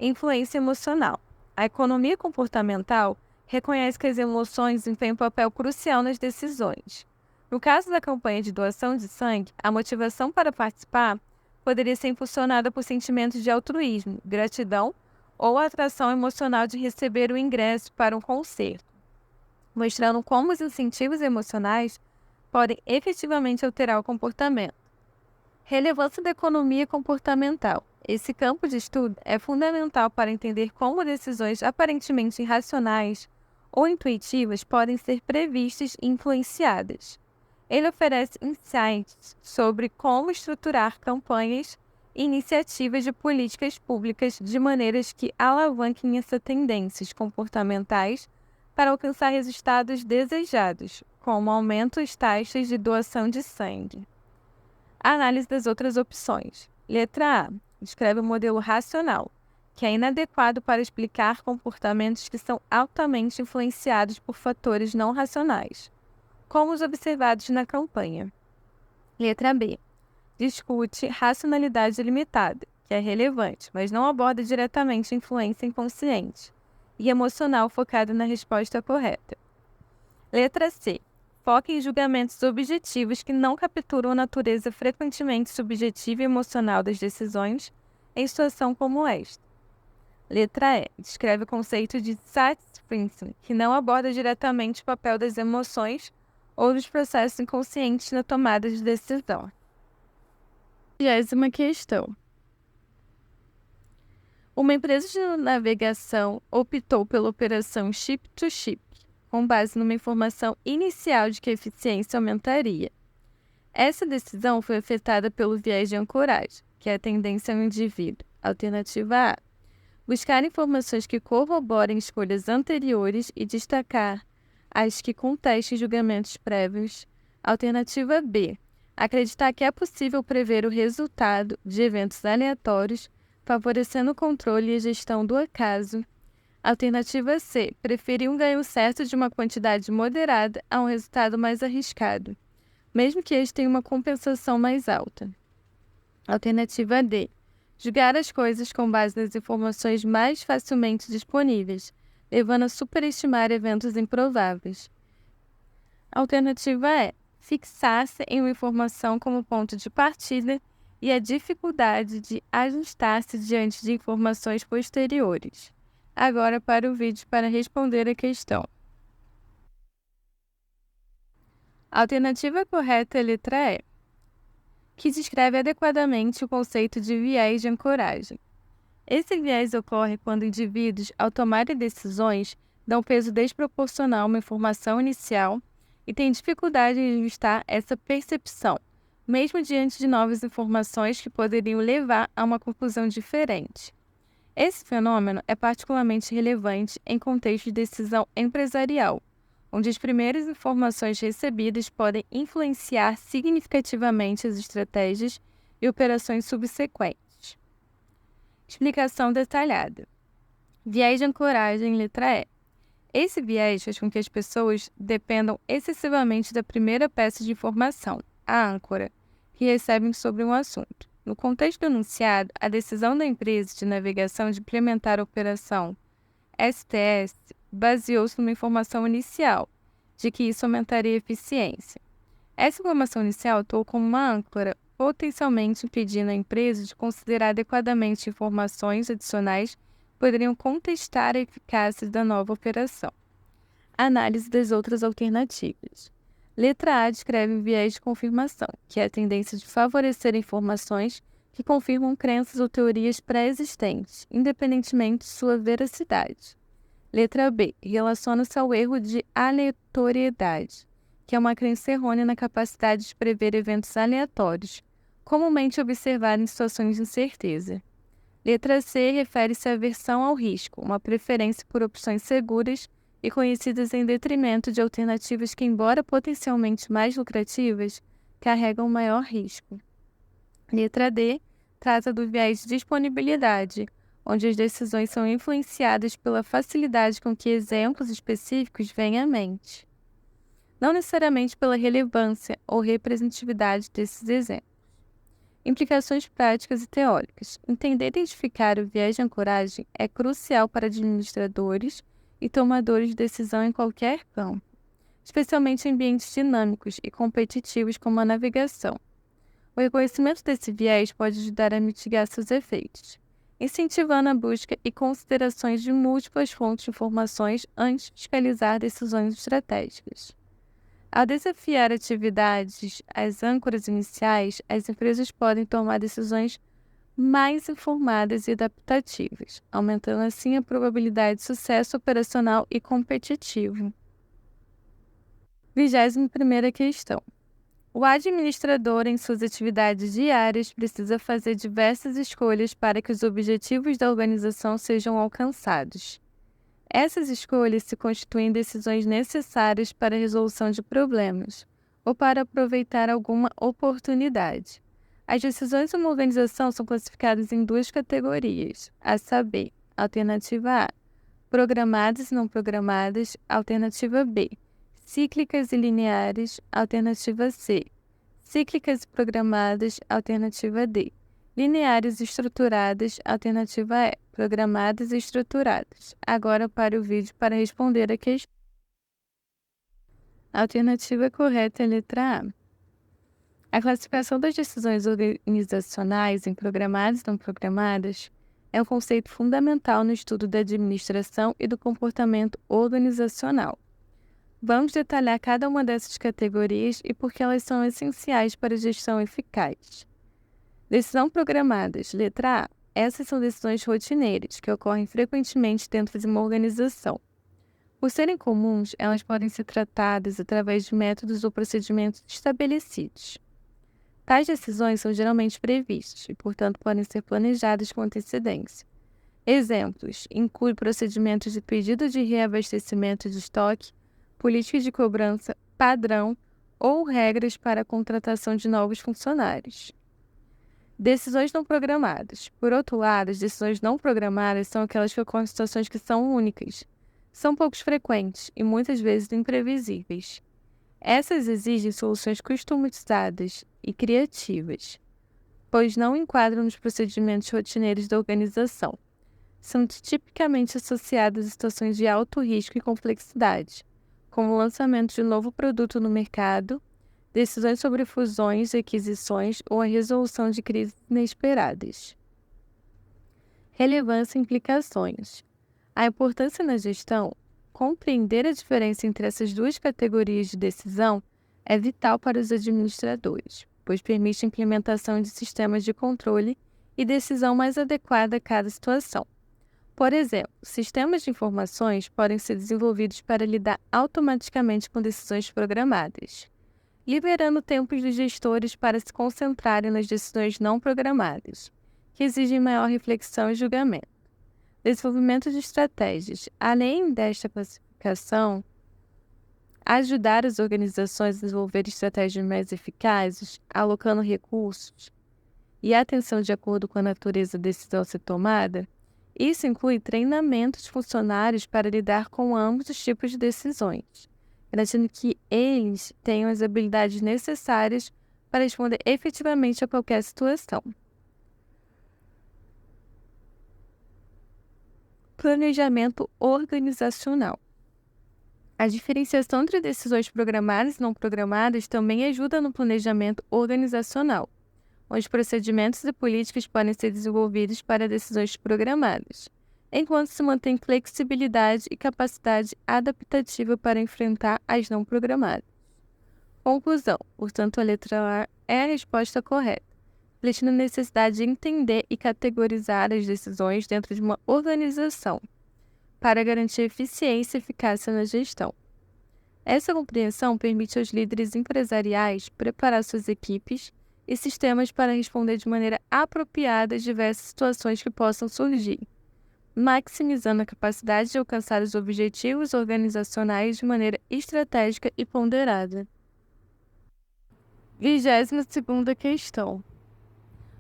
A: Influência emocional. A economia comportamental reconhece que as emoções desempenham um papel crucial nas decisões. No caso da campanha de doação de sangue, a motivação para participar poderia ser impulsionada por sentimentos de altruísmo, gratidão ou atração emocional de receber o ingresso para um concerto, mostrando como os incentivos emocionais podem efetivamente alterar o comportamento. Relevância da economia comportamental. Esse campo de estudo é fundamental para entender como decisões aparentemente irracionais ou intuitivas podem ser previstas e influenciadas. Ele oferece insights sobre como estruturar campanhas e iniciativas de políticas públicas de maneiras que alavanquem essas tendências comportamentais para alcançar resultados desejados, como aumento das taxas de doação de sangue. Análise das outras opções. Letra A. Descreve o modelo racional, que é inadequado para explicar comportamentos que são altamente influenciados por fatores não racionais, como os observados na campanha. Letra B. Discute racionalidade limitada, que é relevante, mas não aborda diretamente a influência inconsciente e emocional focada na resposta correta. Letra C. Foca em julgamentos objetivos que não capturam a natureza frequentemente subjetiva e emocional das decisões em situação como esta. Letra E. Descreve o conceito de satisfaction, que não aborda diretamente o papel das emoções ou dos processos inconscientes na tomada de decisão. 30ª questão. Uma empresa de navegação optou pela operação Ship-to-Ship, com base numa informação inicial de que a eficiência aumentaria. Essa decisão foi afetada pelo viés de ancoragem, que é a tendência ao indivíduo. Alternativa A: buscar informações que corroborem escolhas anteriores e destacar as que contestem julgamentos prévios. Alternativa B: acreditar que é possível prever o resultado de eventos aleatórios, favorecendo o controle e a gestão do acaso. Alternativa C: preferir um ganho certo de uma quantidade moderada a um resultado mais arriscado, mesmo que este tenha uma compensação mais alta. Alternativa D: julgar as coisas com base nas informações mais facilmente disponíveis, levando a superestimar eventos improváveis. Alternativa E: fixar-se em uma informação como ponto de partida e a dificuldade de ajustar-se diante de informações posteriores. Agora para o vídeo para responder a questão. A alternativa correta é a letra E, que descreve adequadamente o conceito de viés de ancoragem. Esse viés ocorre quando indivíduos, ao tomarem decisões, dão peso desproporcional a uma informação inicial e têm dificuldade em ajustar essa percepção, mesmo diante de novas informações que poderiam levar a uma conclusão diferente. Esse fenômeno é particularmente relevante em contexto de decisão empresarial, onde as primeiras informações recebidas podem influenciar significativamente as estratégias e operações subsequentes. Explicação detalhada. Viés de ancoragem, letra E. Esse viés faz com que as pessoas dependam excessivamente da primeira peça de informação, a âncora, que recebem sobre um assunto. No contexto do enunciado, a decisão da empresa de navegação de implementar a operação STS baseou-se numa informação inicial, de que isso aumentaria a eficiência. Essa informação inicial atuou como uma âncora, potencialmente impedindo a empresa de considerar adequadamente informações adicionais que poderiam contestar a eficácia da nova operação. Análise das outras alternativas. Letra A descreve o viés de confirmação, que é a tendência de favorecer informações que confirmam crenças ou teorias pré-existentes, independentemente de sua veracidade. Letra B relaciona-se ao erro de aleatoriedade, que é uma crença errônea na capacidade de prever eventos aleatórios, comumente observada em situações de incerteza. Letra C refere-se à aversão ao risco, uma preferência por opções seguras e conhecidas em detrimento de alternativas que, embora potencialmente mais lucrativas, carregam maior risco. Letra D trata do viés de disponibilidade, onde as decisões são influenciadas pela facilidade com que exemplos específicos vêm à mente, não necessariamente pela relevância ou representatividade desses exemplos. Implicações práticas e teóricas. Entender e identificar o viés de ancoragem é crucial para administradores e tomadores de decisão em qualquer campo, especialmente em ambientes dinâmicos e competitivos como a navegação. O reconhecimento desse viés pode ajudar a mitigar seus efeitos, incentivando a busca e considerações de múltiplas fontes de informações antes de fiscalizar decisões estratégicas. Ao desafiar atividades às âncoras iniciais, as empresas podem tomar decisões mais informadas e adaptativas, aumentando assim a probabilidade de sucesso operacional e competitivo. 21ª questão. O administrador, em suas atividades diárias, precisa fazer diversas escolhas para que os objetivos da organização sejam alcançados. Essas escolhas se constituem decisões necessárias para a resolução de problemas ou para aproveitar alguma oportunidade. As decisões de uma organização são classificadas em duas categorias, a saber, alternativa A, programadas e não programadas, alternativa B, cíclicas e lineares, alternativa C, cíclicas e programadas, alternativa D, lineares e estruturadas, alternativa E, programadas e estruturadas. Agora para o vídeo para responder a questão. A alternativa correta é a letra A. A classificação das decisões organizacionais em programadas e não programadas é um conceito fundamental no estudo da administração e do comportamento organizacional. Vamos detalhar cada uma dessas categorias e por que elas são essenciais para a gestão eficaz. Decisão programadas. Letra A. Essas são decisões rotineiras, que ocorrem frequentemente dentro de uma organização. Por serem comuns, elas podem ser tratadas através de métodos ou procedimentos estabelecidos. Tais decisões são geralmente previstas e, portanto, podem ser planejadas com antecedência. Exemplos: inclui procedimentos de pedido de reabastecimento de estoque, políticas de cobrança, padrão ou regras para a contratação de novos funcionários. Decisões não programadas. Por outro lado, as decisões não programadas são aquelas que ocorrem em situações que são únicas, são pouco frequentes e muitas vezes imprevisíveis. Essas exigem soluções customizadas e criativas, pois não enquadram nos procedimentos rotineiros da organização. São tipicamente associadas a situações de alto risco e complexidade, como o lançamento de um novo produto no mercado, decisões sobre fusões e aquisições ou a resolução de crises inesperadas. Relevância e implicações. A importância na gestão, compreender a diferença entre essas duas categorias de decisão é vital para os administradores, pois permite a implementação de sistemas de controle e decisão mais adequada a cada situação. Por exemplo, sistemas de informações podem ser desenvolvidos para lidar automaticamente com decisões programadas, liberando tempo dos gestores para se concentrarem nas decisões não programadas, que exigem maior reflexão e julgamento. Desenvolvimento de estratégias. Além desta classificação, ajudar as organizações a desenvolver estratégias mais eficazes, alocando recursos e atenção de acordo com a natureza da decisão a ser tomada, isso inclui treinamento de funcionários para lidar com ambos os tipos de decisões, garantindo que eles tenham as habilidades necessárias para responder efetivamente a qualquer situação. Planejamento organizacional. A diferenciação entre decisões programadas e não programadas também ajuda no planejamento organizacional, onde procedimentos e políticas podem ser desenvolvidos para decisões programadas, enquanto se mantém flexibilidade e capacidade adaptativa para enfrentar as não programadas. Conclusão. Portanto, a letra A é a resposta correta, refletindo a necessidade de entender e categorizar as decisões dentro de uma organização, para garantir eficiência e eficácia na gestão. Essa compreensão permite aos líderes empresariais preparar suas equipes e sistemas para responder de maneira apropriada às diversas situações que possam surgir, maximizando a capacidade de alcançar os objetivos organizacionais de maneira estratégica e ponderada. 22ª questão.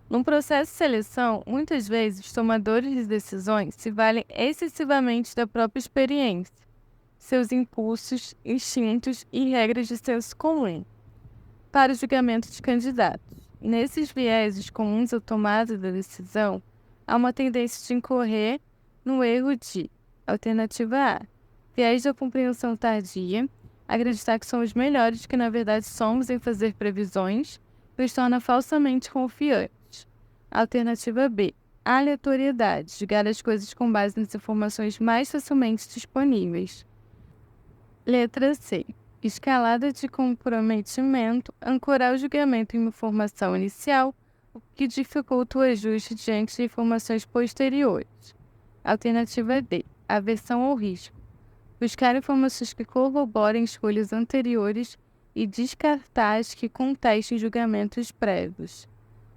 A: Num processo de seleção, muitas vezes os tomadores de decisões se valem excessivamente da própria experiência, seus impulsos, instintos e regras de senso comum para o julgamento de candidatos. Nesses vieses comuns à tomada da decisão, há uma tendência de incorrer no erro de alternativa A, viés da compreensão tardia, acreditar que somos melhores que na verdade somos em fazer previsões, nos torna falsamente confiantes. Alternativa B, aleatoriedade, julgar as coisas com base nas informações mais facilmente disponíveis. Letra C, escalada de comprometimento, ancorar o julgamento em uma informação inicial, o que dificulta o ajuste diante de informações posteriores. Alternativa D, aversão ao risco, buscar informações que corroborem escolhas anteriores e descartar as que contestem julgamentos prévios.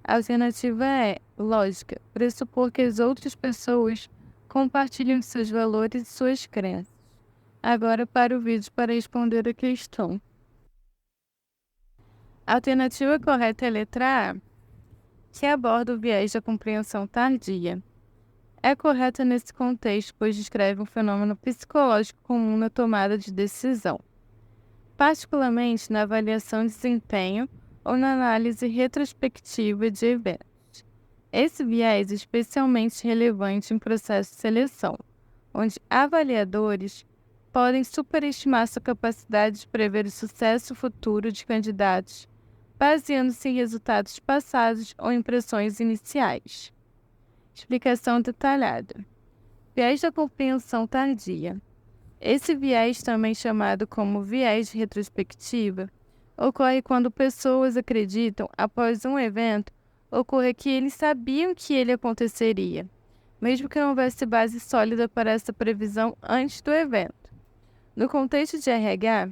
A: Alternativa E, lógica, pressupor que as outras pessoas compartilham seus valores e suas crenças. Agora para o vídeo para responder a questão. A alternativa correta é a letra A, que aborda o viés da compreensão tardia. É correta nesse contexto, pois descreve um fenômeno psicológico comum na tomada de decisão, particularmente na avaliação de desempenho ou na análise retrospectiva de eventos. Esse viés é especialmente relevante em processo de seleção, onde avaliadores podem superestimar sua capacidade de prever o sucesso futuro de candidatos, baseando-se em resultados passados ou impressões iniciais. Explicação detalhada. Viés da compreensão tardia. Esse viés, também chamado como viés de retrospectiva, ocorre quando pessoas acreditam, após um evento, ocorra que eles sabiam que ele aconteceria, mesmo que não houvesse base sólida para essa previsão antes do evento. No contexto de RH,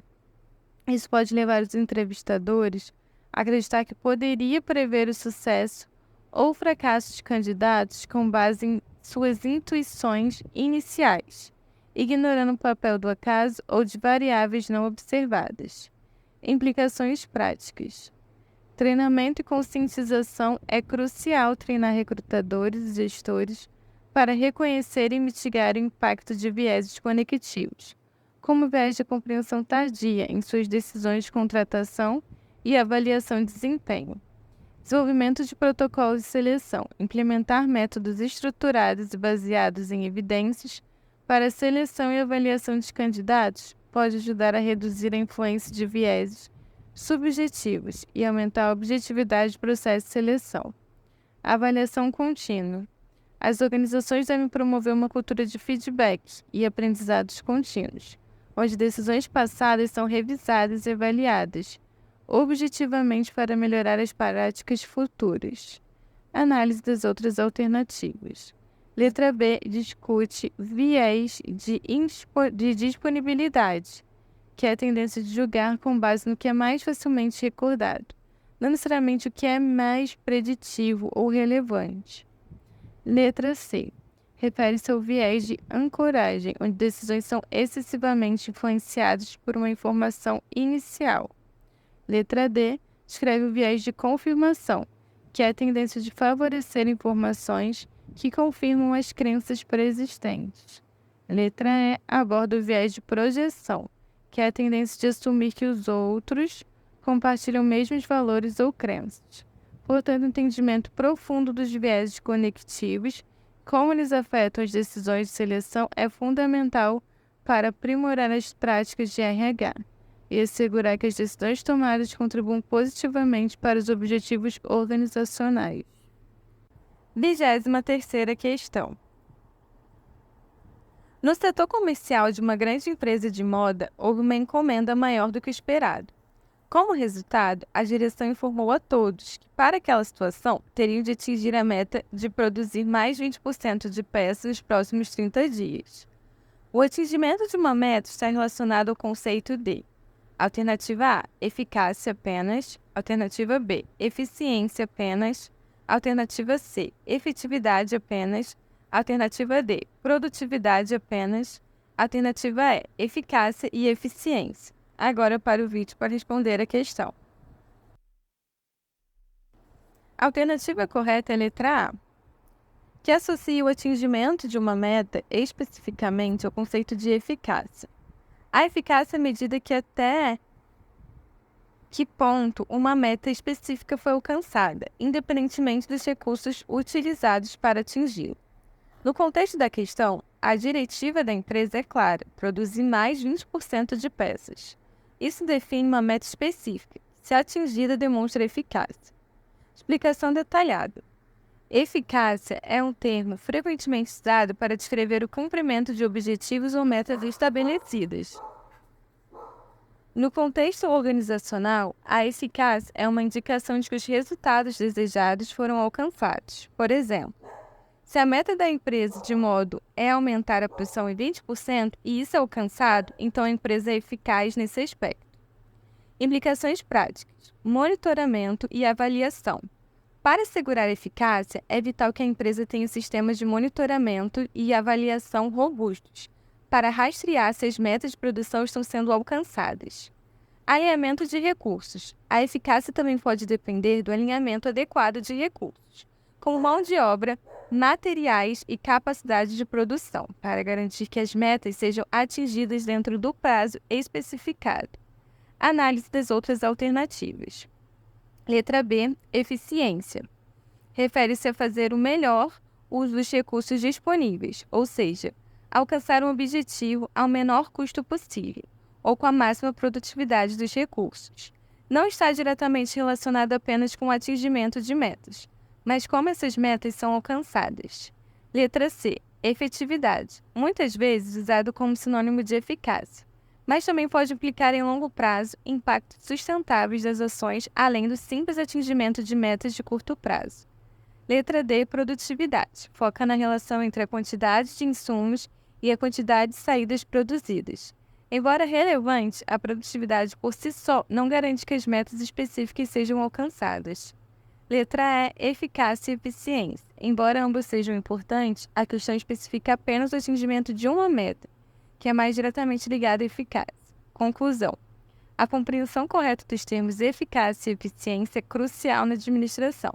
A: isso pode levar os entrevistadores a acreditar que poderia prever o sucesso ou fracasso de candidatos com base em suas intuições iniciais, ignorando o papel do acaso ou de variáveis não observadas. Implicações práticas. Treinamento e conscientização é crucial treinar recrutadores e gestores para reconhecer e mitigar o impacto de vieses conectivos, como o viés de compreensão tardia em suas decisões de contratação e avaliação de desempenho. Desenvolvimento de protocolos de seleção, implementar métodos estruturados e baseados em evidências para a seleção e avaliação de candidatos pode ajudar a reduzir a influência de vieses subjetivos e aumentar a objetividade do processo de seleção. Avaliação contínua. As organizações devem promover uma cultura de feedback e aprendizados contínuos, onde decisões passadas são revisadas e avaliadas objetivamente para melhorar as práticas futuras. Análise das outras alternativas. Letra B discute viés de disponibilidade, que é a tendência de julgar com base no que é mais facilmente recordado, não necessariamente o que é mais preditivo ou relevante. Letra C. Refere-se ao viés de ancoragem, onde decisões são excessivamente influenciadas por uma informação inicial. Letra D. Descreve o viés de confirmação, que é a tendência de favorecer informações que confirmam as crenças pré-existentes. Letra E. Aborda o viés de projeção, que é a tendência de assumir que os outros compartilham mesmos valores ou crenças. Portanto, o entendimento profundo dos vieses conectivos, como eles afetam as decisões de seleção, é fundamental para aprimorar as práticas de RH e assegurar que as decisões tomadas contribuam positivamente para os objetivos organizacionais. 23ª questão. No setor comercial de uma grande empresa de moda, houve uma encomenda maior do que o esperado. Como resultado, a direção informou a todos que, para aquela situação, teriam de atingir a meta de produzir mais 20% de peças nos próximos 30 dias. O atingimento de uma meta está relacionado ao conceito de alternativa A, eficácia apenas, alternativa B, eficiência apenas, alternativa C, efetividade apenas, alternativa D, produtividade apenas, alternativa E, eficácia e eficiência. Agora para o vídeo para responder a questão. A alternativa correta é a letra A, que associa o atingimento de uma meta especificamente ao conceito de eficácia. A eficácia é a medida que até que ponto uma meta específica foi alcançada, independentemente dos recursos utilizados para atingi-la. No contexto da questão, a diretiva da empresa é clara: produzir mais 20% de peças. Isso define uma meta específica, se atingida demonstra eficácia. Explicação detalhada. Eficácia é um termo frequentemente usado para descrever o cumprimento de objetivos ou metas estabelecidas. No contexto organizacional, a eficácia é uma indicação de que os resultados desejados foram alcançados. Por exemplo, se a meta da empresa de modo é aumentar a produção em 20% e isso é alcançado, então a empresa é eficaz nesse aspecto. Implicações práticas: monitoramento e avaliação. Para assegurar a eficácia, é vital que a empresa tenha sistemas de monitoramento e avaliação robustos, para rastrear se as metas de produção estão sendo alcançadas. Alinhamento de recursos. A eficácia também pode depender do alinhamento adequado de recursos, como mão de obra, materiais e capacidade de produção, para garantir que as metas sejam atingidas dentro do prazo especificado. Análise das outras alternativas. Letra B, eficiência. Refere-se a fazer o melhor uso dos recursos disponíveis, ou seja, alcançar um objetivo ao menor custo possível, ou com a máxima produtividade dos recursos. Não está diretamente relacionado apenas com o atingimento de metas, mas como essas metas são alcançadas. Letra C, efetividade, muitas vezes usado como sinônimo de eficácia.
B: mas também pode implicar em longo prazo impactos sustentáveis das ações, além do simples atingimento de metas de curto prazo. Letra D, produtividade. Foca na relação entre a quantidade de insumos e a quantidade de saídas produzidas. Embora relevante, a produtividade por si só não garante que as metas específicas sejam alcançadas. Letra E, eficácia e eficiência. Embora ambos sejam importantes, a questão especifica apenas o atingimento de uma meta, que é mais diretamente ligada à eficácia. Conclusão. A compreensão correta dos termos eficácia e eficiência é crucial na administração,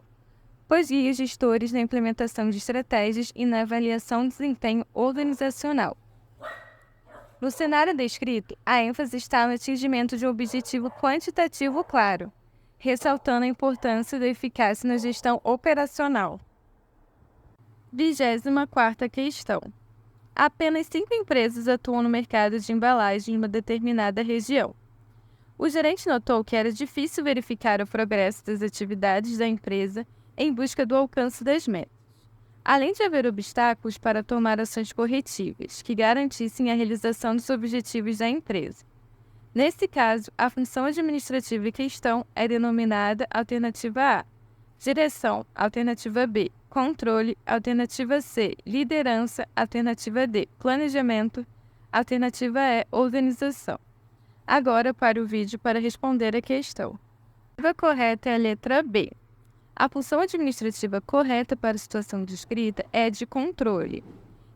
B: pois guia os gestores na implementação de estratégias e na avaliação do desempenho organizacional. No cenário descrito, a ênfase está no atingimento de um objetivo quantitativo claro, ressaltando a importância da eficácia na gestão operacional. 24ª questão. Apenas 5 empresas atuam no mercado de embalagem em uma determinada região. O gerente notou que era difícil verificar o progresso das atividades da empresa em busca do alcance das metas, além de haver obstáculos para tomar ações corretivas que garantissem a realização dos objetivos da empresa. Nesse caso, a função administrativa em questão é denominada alternativa A, direção, alternativa B, controle, alternativa C, liderança, alternativa D, planejamento, alternativa E, organização. Agora para o vídeo para responder a questão. A correta é a letra B. A função administrativa correta para a situação descrita é de controle,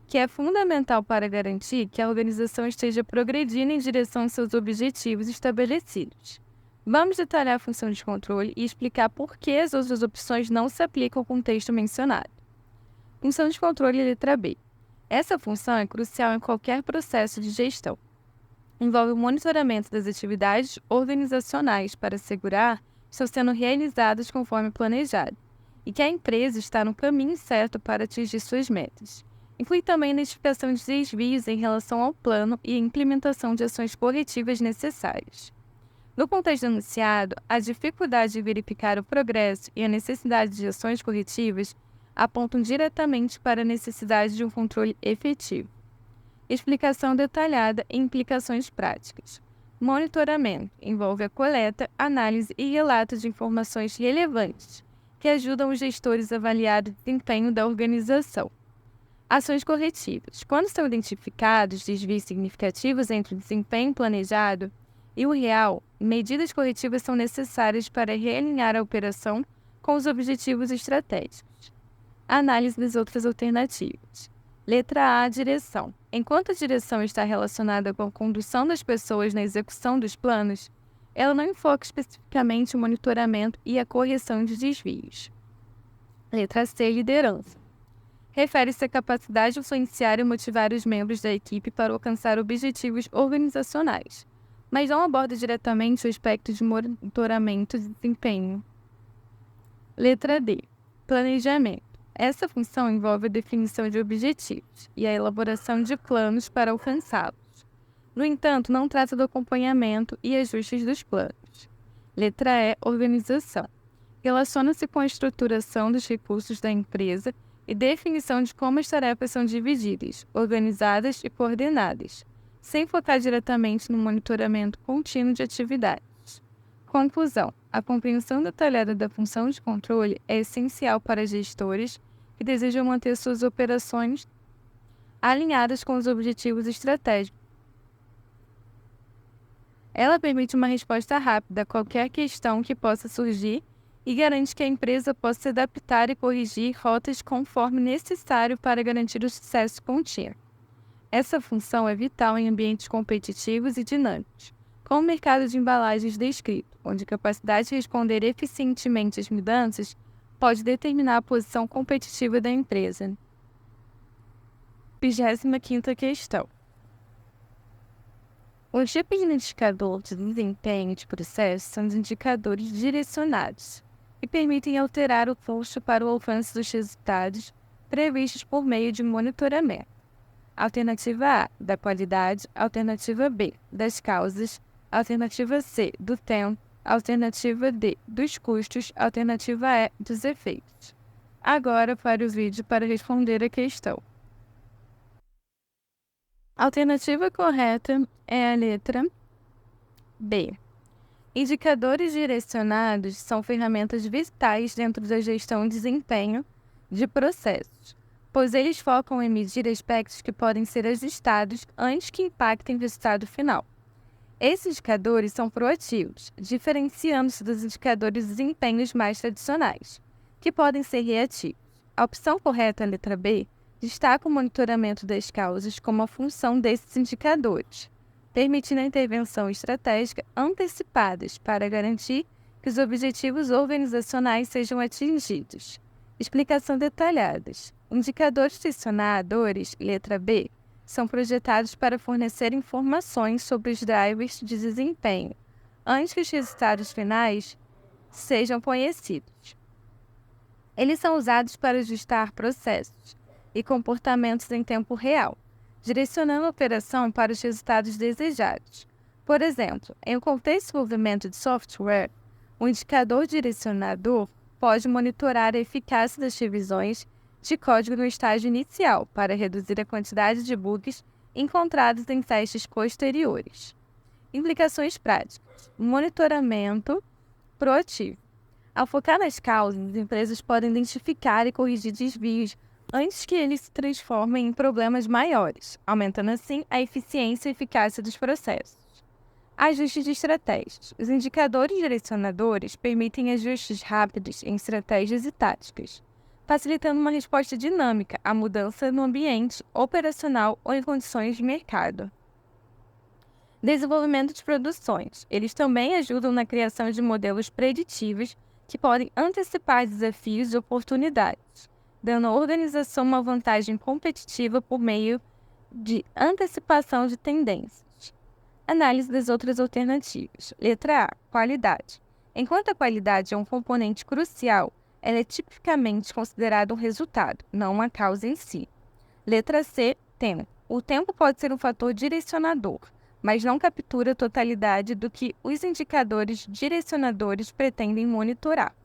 B: que é fundamental para garantir que a organização esteja progredindo em direção aos seus objetivos estabelecidos. Vamos detalhar a função de controle e explicar por que as outras opções não se aplicam ao contexto mencionado. Função de controle letra B. Essa função é crucial em qualquer processo de gestão. Envolve o monitoramento das atividades organizacionais para assegurar que estão sendo realizadas conforme planejado e que a empresa está no caminho certo para atingir suas metas. Inclui também a identificação de desvios em relação ao plano e a implementação de ações corretivas necessárias. No contexto anunciado, a dificuldade de verificar o progresso e a necessidade de ações corretivas apontam diretamente para a necessidade de um controle efetivo. Explicação detalhada e implicações práticas. Monitoramento envolve a coleta, análise e relato de informações relevantes que ajudam os gestores a avaliar o desempenho da organização. Ações corretivas. Quando são identificados desvios significativos entre o desempenho planejado e o real, medidas corretivas são necessárias para realinhar a operação com os objetivos estratégicos. Análise das outras alternativas. Letra A, direção. Enquanto a direção está relacionada com a condução das pessoas na execução dos planos, ela não enfoca especificamente o monitoramento e a correção de desvios. Letra C, liderança. Refere-se à capacidade de influenciar e motivar os membros da equipe para alcançar objetivos organizacionais, mas não aborda diretamente o aspecto de monitoramento de desempenho. Letra D, planejamento. Essa função envolve a definição de objetivos e a elaboração de planos para alcançá-los. No entanto, não trata do acompanhamento e ajustes dos planos. Letra E, organização. Relaciona-se com a estruturação dos recursos da empresa e definição de como as tarefas são divididas, organizadas e coordenadas, sem focar diretamente no monitoramento contínuo de atividades. Conclusão. A compreensão detalhada da função de controle é essencial para gestores que desejam manter suas operações alinhadas com os objetivos estratégicos. Ela permite uma resposta rápida a qualquer questão que possa surgir e garante que a empresa possa se adaptar e corrigir rotas conforme necessário para garantir o sucesso contínuo. Essa função é vital em ambientes competitivos e dinâmicos, como o mercado de embalagens descrito, onde a capacidade de responder eficientemente às mudanças pode determinar a posição competitiva da empresa. 25ª questão. Os tipos de indicador de desempenho de processo são os indicadores direcionados, que permitem alterar o fluxo para o alcance dos resultados previstos por meio de monitoramento. Alternativa A, da qualidade. Alternativa B, das causas. Alternativa C, do tempo. Alternativa D, dos custos. Alternativa E, dos efeitos. Agora para o vídeo para responder a questão. A alternativa correta é a letra B. Indicadores direcionados são ferramentas vitais dentro da gestão de desempenho de processos, pois eles focam em medir aspectos que podem ser ajustados antes que impactem o resultado final. Esses indicadores são proativos, diferenciando-se dos indicadores de desempenhos mais tradicionais, que podem ser reativos. A opção correta, a letra B, destaca o monitoramento das causas como a função desses indicadores, permitindo a intervenção estratégica antecipadas para garantir que os objetivos organizacionais sejam atingidos. Explicação detalhadas. Indicadores direcionadores, letra B, são projetados para fornecer informações sobre os drivers de desempenho, antes que os resultados finais sejam conhecidos. Eles são usados para ajustar processos e comportamentos em tempo real, direcionando a operação para os resultados desejados. Por exemplo, em um contexto de desenvolvimento de software, o indicador direcionador pode monitorar a eficácia das revisões de código no estágio inicial para reduzir a quantidade de bugs encontrados em testes posteriores. Implicações práticas. Monitoramento proativo. Ao focar nas causas, as empresas podem identificar e corrigir desvios antes que eles se transformem em problemas maiores, aumentando assim a eficiência e eficácia dos processos. Ajustes de estratégias. Os indicadores direcionadores permitem ajustes rápidos em estratégias e táticas, facilitando uma resposta dinâmica à mudança no ambiente operacional ou em condições de mercado. Desenvolvimento de produções. Eles também ajudam na criação de modelos preditivos que podem antecipar desafios e oportunidades, dando à organização uma vantagem competitiva por meio de antecipação de tendências. Análise das outras alternativas. Letra A. Qualidade. Enquanto a qualidade é um componente crucial, ela é tipicamente considerada um resultado, não uma causa em si. Letra C. Tempo. O tempo pode ser um fator direcionador, mas não captura a totalidade do que os indicadores direcionadores pretendem monitorar.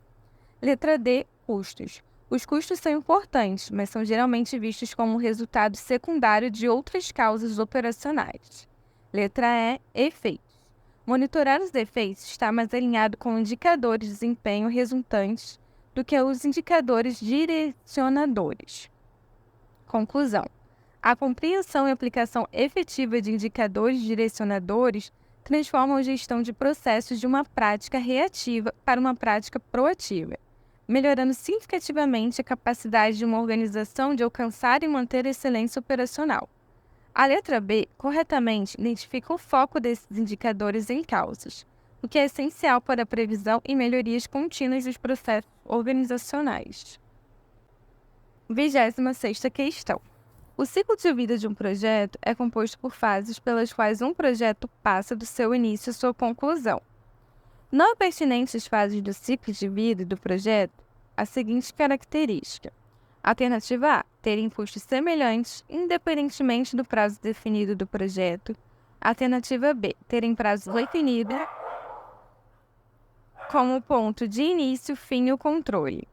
B: Letra D. Custos. Os custos são importantes, mas são geralmente vistos como resultado secundário de outras causas operacionais. Letra E. Efeitos. Monitorar os efeitos está mais alinhado com indicadores de desempenho resultantes do que os indicadores direcionadores. Conclusão. A compreensão e aplicação efetiva de indicadores direcionadores transformam a gestão de processos de uma prática reativa para uma prática proativa, melhorando significativamente a capacidade de uma organização de alcançar e manter a excelência operacional. A letra B, corretamente, identifica o foco desses indicadores em causas, o que é essencial para a previsão e melhorias contínuas dos processos organizacionais. 26ª questão. O ciclo de vida de um projeto é composto por fases pelas quais um projeto passa do seu início à sua conclusão. Não é pertinente às fases do ciclo de vida do projeto a seguinte característica. Alternativa A. Terem custos semelhantes, independentemente do prazo definido do projeto. Alternativa B. Terem prazo definido como ponto de início, fim e controle.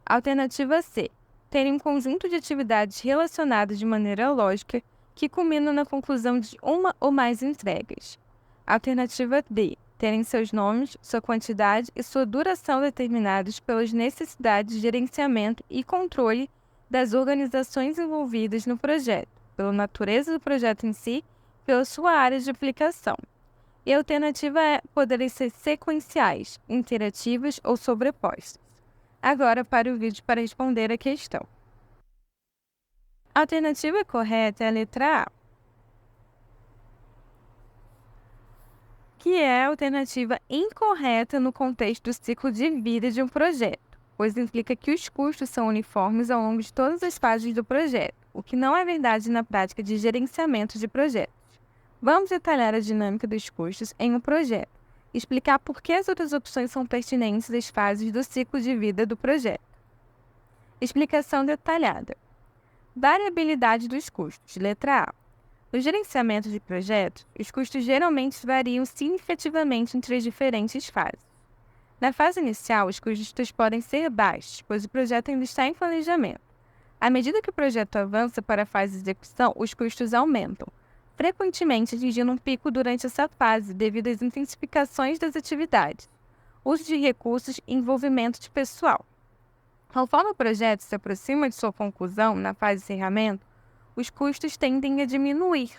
B: Alternativa C. Terem um conjunto de atividades relacionadas de maneira lógica que culminam na conclusão de uma ou mais entregas. Alternativa D. Terem seus nomes, sua quantidade e sua duração determinados pelas necessidades de gerenciamento e controle das organizações envolvidas no projeto, pela natureza do projeto em si, pela sua área de aplicação. E a alternativa E. Poderem ser sequenciais, interativas ou sobrepostas. Agora para o vídeo para responder a questão. A alternativa correta é a letra A, que é a alternativa incorreta no contexto do ciclo de vida de um projeto, pois implica que os custos são uniformes ao longo de todas as fases do projeto, o que não é verdade na prática de gerenciamento de projetos. Vamos detalhar a dinâmica dos custos em um projeto, explicar por que as outras opções são pertinentes às fases do ciclo de vida do projeto. Explicação detalhada. Variabilidade dos custos. Letra A. No gerenciamento de projetos, os custos geralmente variam significativamente entre as diferentes fases. Na fase inicial, os custos podem ser baixos, pois o projeto ainda está em planejamento. À medida que o projeto avança para a fase de execução, os custos aumentam, frequentemente atingindo um pico durante essa fase devido às intensificações das atividades, uso de recursos e envolvimento de pessoal. Conforme o projeto se aproxima de sua conclusão na fase de encerramento, os custos tendem a diminuir,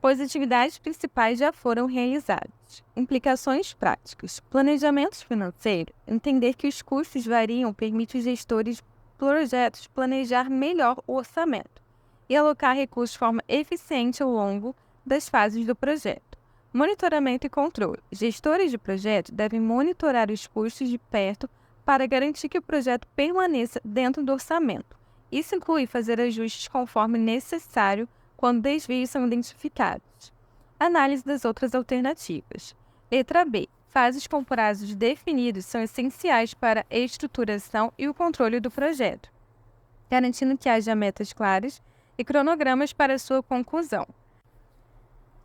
B: pois as atividades principais já foram realizadas. Implicações práticas. Planejamento financeiro. Entender que os custos variam permite os gestores de projetos planejar melhor o orçamento e alocar recursos de forma eficiente ao longo das fases do projeto. Monitoramento e controle. Gestores de projeto devem monitorar os custos de perto para garantir que o projeto permaneça dentro do orçamento. Isso inclui fazer ajustes conforme necessário quando desvios são identificados. Análise das outras alternativas. Letra B. Fases com prazos definidos são essenciais para a estruturação e o controle do projeto, garantindo que haja metas claras e cronogramas para sua conclusão.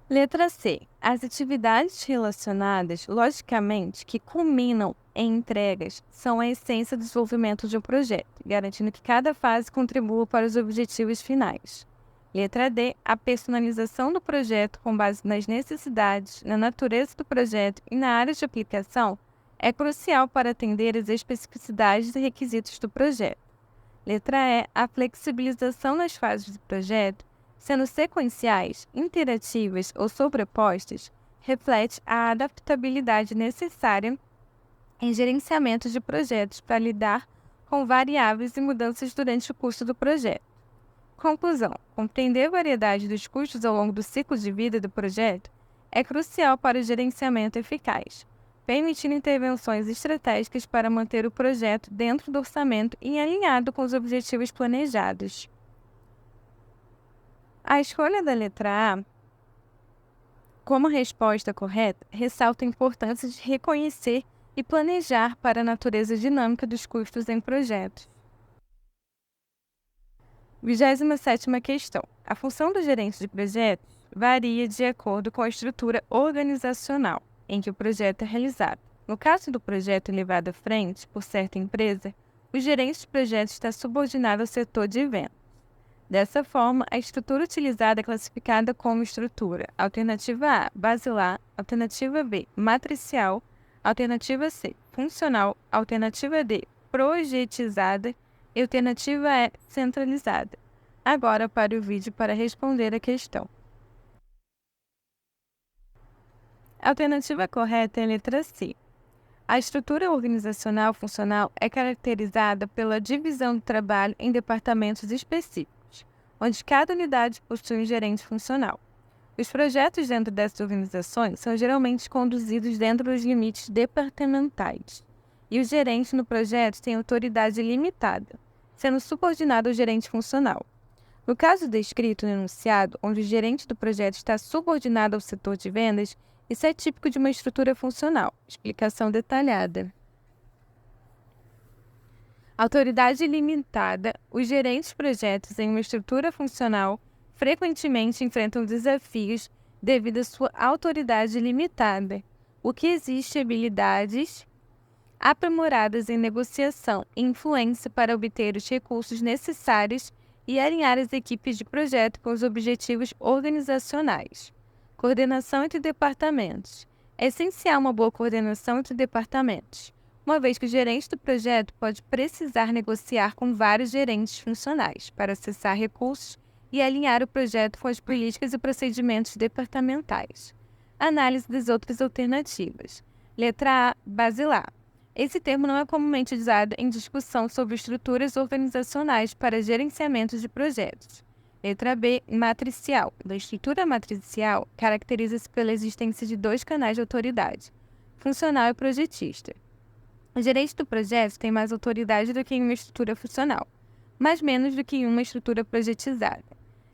B: Letra C. As atividades relacionadas, logicamente, que culminam em entregas, são a essência do desenvolvimento de um projeto, garantindo que cada fase contribua para os objetivos finais. Letra D. A personalização do projeto com base nas necessidades, na natureza do projeto e na área de aplicação é crucial para atender às especificidades e requisitos do projeto. Letra E. A flexibilização nas fases do projeto, sendo sequenciais, interativas ou sobrepostas, reflete a adaptabilidade necessária em gerenciamento de projetos para lidar com variáveis e mudanças durante o curso do projeto. Conclusão. Compreender a variedade dos custos ao longo do ciclo de vida do projeto é crucial para o gerenciamento eficaz, permitindo intervenções estratégicas para manter o projeto dentro do orçamento e alinhado com os objetivos planejados. A escolha da letra A como resposta correta ressalta a importância de reconhecer e planejar para a natureza dinâmica dos custos em projetos. 27ª questão. A função do gerente de projetos varia de acordo com a estrutura organizacional em que o projeto é realizado. No caso do projeto levado à frente por certa empresa, o gerente de projeto está subordinado ao setor de vendas. Dessa forma, a estrutura utilizada é classificada como estrutura alternativa A, basilar, alternativa B, matricial, alternativa C, funcional, alternativa D, projetizada e alternativa E, centralizada. Agora para o vídeo para responder a questão. A alternativa correta é a letra C. A estrutura organizacional funcional é caracterizada pela divisão do trabalho em departamentos específicos, onde cada unidade possui um gerente funcional. Os projetos dentro dessas organizações são geralmente conduzidos dentro dos limites departamentais, e o gerente no projeto tem autoridade limitada, sendo subordinado ao gerente funcional. No caso descrito no enunciado, onde o gerente do projeto está subordinado ao setor de vendas, isso é típico de uma estrutura funcional. Explicação detalhada. Autoridade limitada. Os gerentes de projetos em uma estrutura funcional frequentemente enfrentam desafios devido à sua autoridade limitada, o que exige habilidades aprimoradas em negociação e influência para obter os recursos necessários e alinhar as equipes de projeto com os objetivos organizacionais. Coordenação entre departamentos. É essencial uma boa coordenação entre departamentos, uma vez que o gerente do projeto pode precisar negociar com vários gerentes funcionais para acessar recursos e alinhar o projeto com as políticas e procedimentos departamentais. Análise das outras alternativas. Letra A, basilar. Esse termo não é comumente usado em discussão sobre estruturas organizacionais para gerenciamento de projetos. Letra B, matricial. A estrutura matricial caracteriza-se pela existência de dois canais de autoridade, funcional e projetista. O gerente do projeto tem mais autoridade do que em uma estrutura funcional, mas menos do que em uma estrutura projetizada.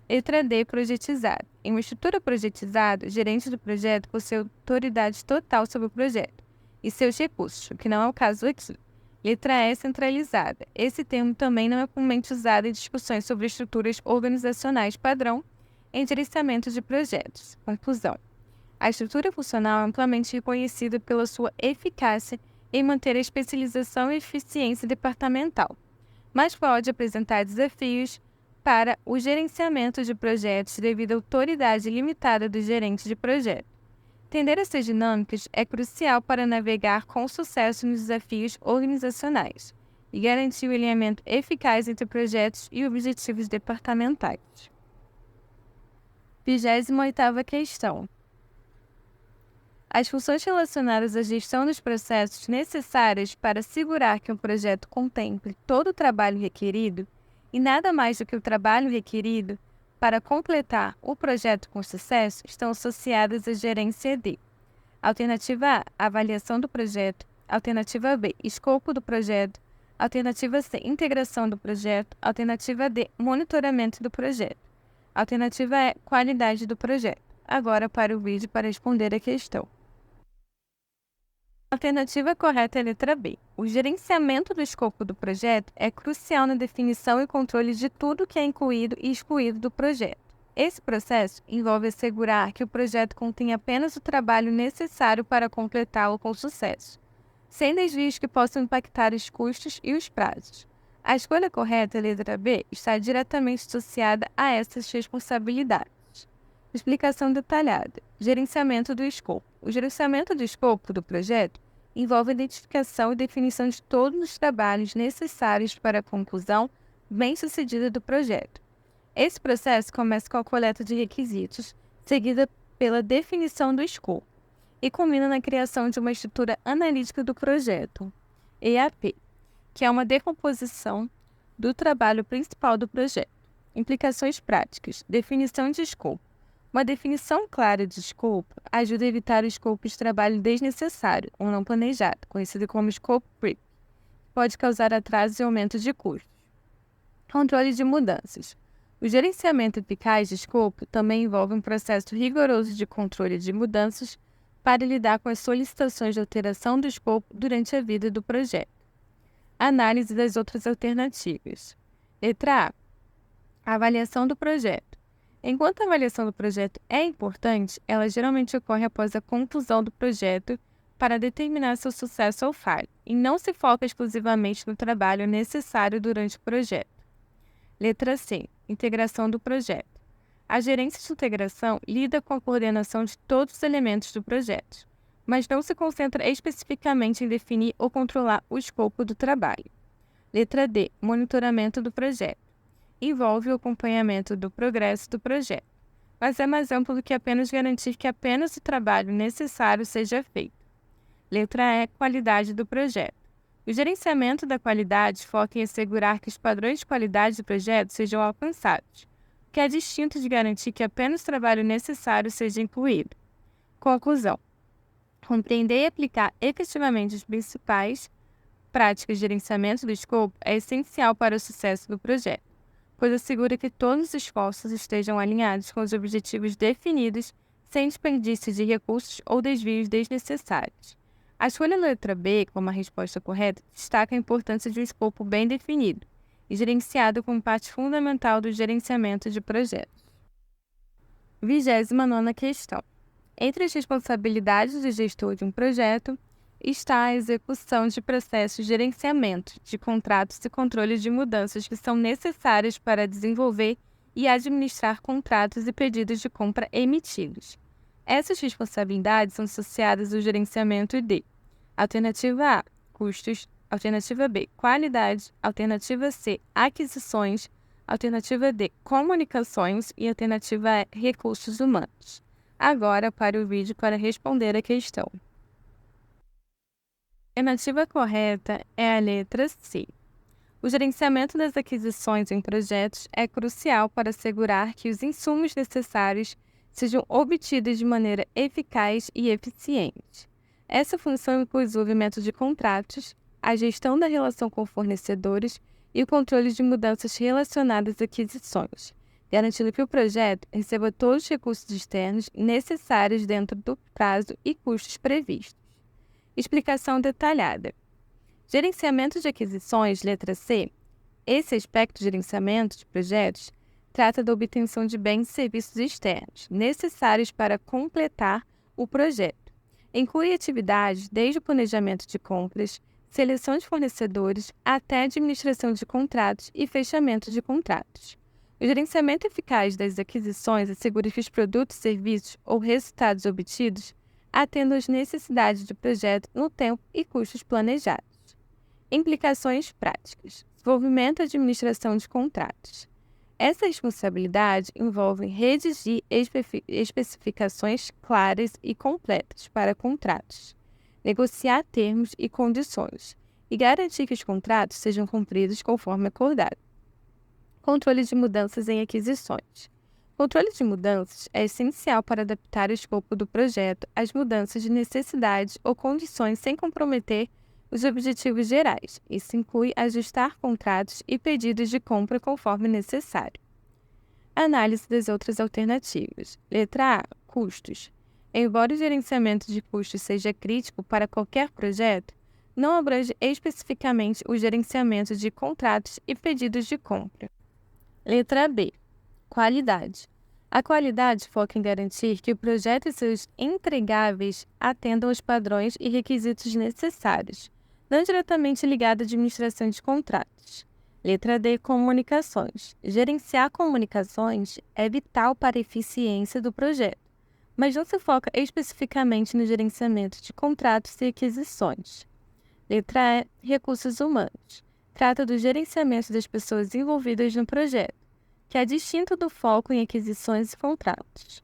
B: Letra D, projetizada. Em uma estrutura projetizada, o gerente do projeto possui autoridade total sobre o projeto e seus recursos, o que não é o caso aqui. Letra E, centralizada. Esse termo também não é comumente usado em discussões sobre estruturas organizacionais padrão em gerenciamento de projetos. Conclusão. A estrutura funcional é amplamente reconhecida pela sua eficácia em manter a especialização e eficiência departamental, mas pode apresentar desafios para o gerenciamento de projetos devido à autoridade limitada do gerente de projeto. Entender essas dinâmicas é crucial para navegar com sucesso nos desafios organizacionais e garantir o alinhamento eficaz entre projetos e objetivos departamentais. 28ª questão. As funções relacionadas à gestão dos processos necessárias para assegurar que um projeto contemple todo o trabalho requerido e nada mais do que o trabalho requerido para completar o projeto com sucesso estão associadas à gerência de: alternativa A, avaliação do projeto; alternativa B, escopo do projeto; alternativa C, integração do projeto; alternativa D, monitoramento do projeto; alternativa E, qualidade do projeto. Agora para o vídeo para responder a questão. A alternativa correta é a letra B. O gerenciamento do escopo do projeto é crucial na definição e controle de tudo que é incluído e excluído do projeto. Esse processo envolve assegurar que o projeto contém apenas o trabalho necessário para completá-lo com sucesso, sem desvios que possam impactar os custos e os prazos. A escolha correta, a letra B, está diretamente associada a essas responsabilidades. Explicação detalhada. Gerenciamento do escopo. O gerenciamento do escopo do projeto envolve a identificação e definição de todos os trabalhos necessários para a conclusão bem-sucedida do projeto. Esse processo começa com a coleta de requisitos, seguida pela definição do escopo, e culmina na criação de uma estrutura analítica do projeto, EAP, que é uma decomposição do trabalho principal do projeto. Implicações práticas. Definição de escopo. Uma definição clara de escopo ajuda a evitar o escopo de trabalho desnecessário ou não planejado, conhecido como scope creep, que pode causar atrasos e aumento de custos. Controle de mudanças. O gerenciamento eficaz de escopo também envolve um processo rigoroso de controle de mudanças para lidar com as solicitações de alteração do escopo durante a vida do projeto. Análise das outras alternativas. Letra A. A avaliação do projeto. Enquanto a avaliação do projeto é importante, ela geralmente ocorre após a conclusão do projeto para determinar seu sucesso ou falha, e não se foca exclusivamente no trabalho necessário durante o projeto. Letra C. Integração do projeto. A gerência de integração lida com a coordenação de todos os elementos do projeto, mas não se concentra especificamente em definir ou controlar o escopo do trabalho. Letra D. Monitoramento do projeto. Envolve o acompanhamento do progresso do projeto, mas é mais amplo do que apenas garantir que apenas o trabalho necessário seja feito. Letra E. Qualidade do projeto. O gerenciamento da qualidade foca em assegurar que os padrões de qualidade do projeto sejam alcançados, o que é distinto de garantir que apenas o trabalho necessário seja incluído. Conclusão. Compreender e aplicar efetivamente as principais práticas de gerenciamento do escopo é essencial para o sucesso do projeto, pois assegura que todos os esforços estejam alinhados com os objetivos definidos, sem desperdício de recursos ou desvios desnecessários. A escolha da letra B como a resposta correta destaca a importância de um escopo bem definido e gerenciado como parte fundamental do gerenciamento de projetos. 29ª questão. Entre as responsabilidades do gestor de um projeto está a execução de processos de gerenciamento de contratos e controle de mudanças que são necessárias para desenvolver e administrar contratos e pedidos de compra emitidos. Essas responsabilidades são associadas ao gerenciamento de: alternativa A, custos; alternativa B, qualidade; alternativa C, aquisições; alternativa D, comunicações; e alternativa E, recursos humanos. Agora para o vídeo para responder a questão. A alternativa correta é a letra C. O gerenciamento das aquisições em projetos é crucial para assegurar que os insumos necessários sejam obtidos de maneira eficaz e eficiente. Essa função inclui o desenvolvimento de contratos, a gestão da relação com fornecedores e o controle de mudanças relacionadas às aquisições, garantindo que o projeto receba todos os recursos externos necessários dentro do prazo e custos previstos. Explicação detalhada. Gerenciamento de aquisições, letra C. Esse aspecto de gerenciamento de projetos trata da obtenção de bens e serviços externos necessários para completar o projeto. Inclui atividades desde o planejamento de compras, seleção de fornecedores, até a administração de contratos e fechamento de contratos. O gerenciamento eficaz das aquisições assegura que os produtos, serviços ou resultados obtidos atendam às necessidades do projeto no tempo e custos planejados. Implicações práticas. Desenvolvimento e administração de contratos. Essa responsabilidade envolve redigir especificações claras e completas para contratos, negociar termos e condições e garantir que os contratos sejam cumpridos conforme acordado. Controle de mudanças em aquisições. Controle de mudanças é essencial para adaptar o escopo do projeto às mudanças de necessidades ou condições sem comprometer os objetivos gerais. Isso inclui ajustar contratos e pedidos de compra conforme necessário. Análise das outras alternativas. Letra A. Custos. Embora o gerenciamento de custos seja crítico para qualquer projeto, não abrange especificamente o gerenciamento de contratos e pedidos de compra. Letra B. Qualidade. A qualidade foca em garantir que o projeto e seus entregáveis atendam aos padrões e requisitos necessários, não diretamente ligado à administração de contratos. Letra D. Comunicações. Gerenciar comunicações é vital para a eficiência do projeto, mas não se foca especificamente no gerenciamento de contratos e aquisições. Letra E. Recursos humanos. Trata do gerenciamento das pessoas envolvidas no projeto, que é distinto do foco em aquisições e contratos.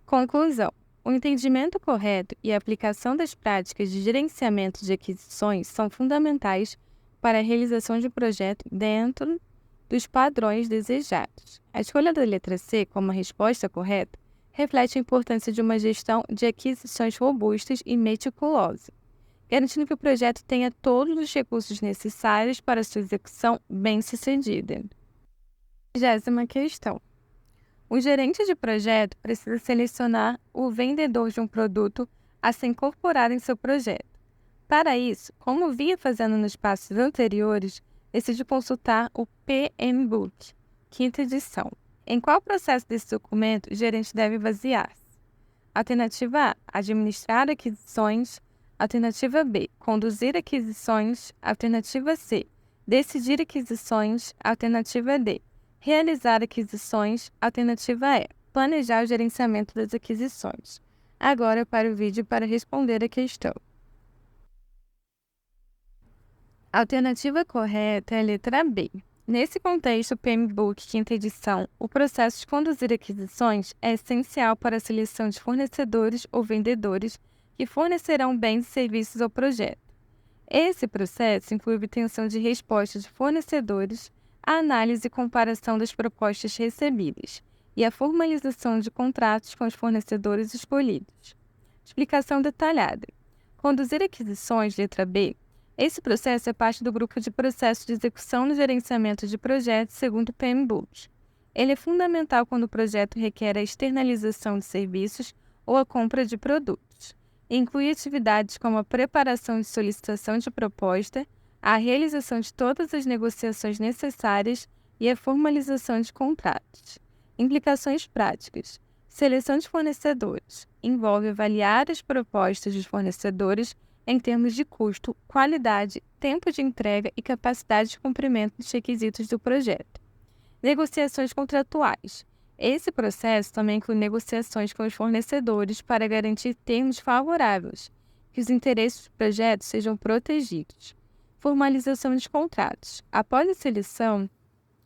B: Conclusão. O entendimento correto e a aplicação das práticas de gerenciamento de aquisições são fundamentais para a realização de um projeto dentro dos padrões desejados. A escolha da letra C como a resposta correta reflete a importância de uma gestão de aquisições robustas e meticulosa, garantindo que o projeto tenha todos os recursos necessários para sua execução bem-sucedida. 20ª questão. O gerente de projeto precisa selecionar o vendedor de um produto a se incorporar em seu projeto. Para isso, como vinha fazendo nos passos anteriores, decide consultar o PMBOK, 5ª edição. Em qual processo desse documento o gerente deve basear-se? Alternativa A. Administrar aquisições. Alternativa B. Conduzir aquisições. Alternativa C. Decidir aquisições. Alternativa D. Realizar aquisições. Alternativa E. Planejar o gerenciamento das aquisições. Agora para o vídeo para responder a questão. A alternativa correta é a letra B. Nesse contexto, o PMBOK 5ª edição, o processo de conduzir aquisições é essencial para a seleção de fornecedores ou vendedores que fornecerão bens e serviços ao projeto. Esse processo inclui a obtenção de respostas de fornecedores, a análise e comparação das propostas recebidas e a formalização de contratos com os fornecedores escolhidos. Explicação detalhada. Conduzir aquisições, letra B. Esse processo é parte do grupo de processo de execução no gerenciamento de projetos segundo o PMBOK. Ele é fundamental quando o projeto requer a externalização de serviços ou a compra de produtos. Inclui atividades como a preparação de solicitação de proposta, a realização de todas as negociações necessárias e a formalização de contratos. Implicações práticas. Seleção de fornecedores. Envolve avaliar as propostas dos fornecedores em termos de custo, qualidade, tempo de entrega e capacidade de cumprimento dos requisitos do projeto. Negociações contratuais. Esse processo também inclui negociações com os fornecedores para garantir termos favoráveis, que os interesses do projeto sejam protegidos. Formalização de contratos. Após a seleção,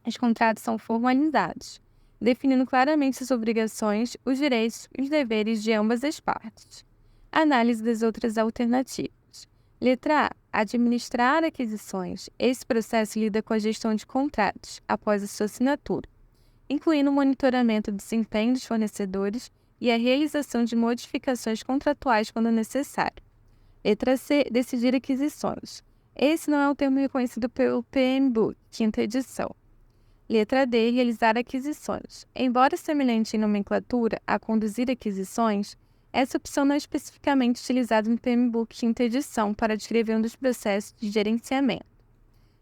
B: os contratos são formalizados, definindo claramente as obrigações, os direitos e os deveres de ambas as partes. Análise das outras alternativas. Letra A. Administrar aquisições. Esse processo lida com a gestão de contratos após a sua assinatura, incluindo o monitoramento do desempenho dos fornecedores e a realização de modificações contratuais quando necessário. Letra C. Decidir aquisições. Esse não é um termo reconhecido pelo PMBOK, 5ª edição. Letra D. Realizar aquisições. Embora semelhante em nomenclatura a conduzir aquisições, essa opção não é especificamente utilizada no PMBOK 5ª edição para descrever um dos processos de gerenciamento.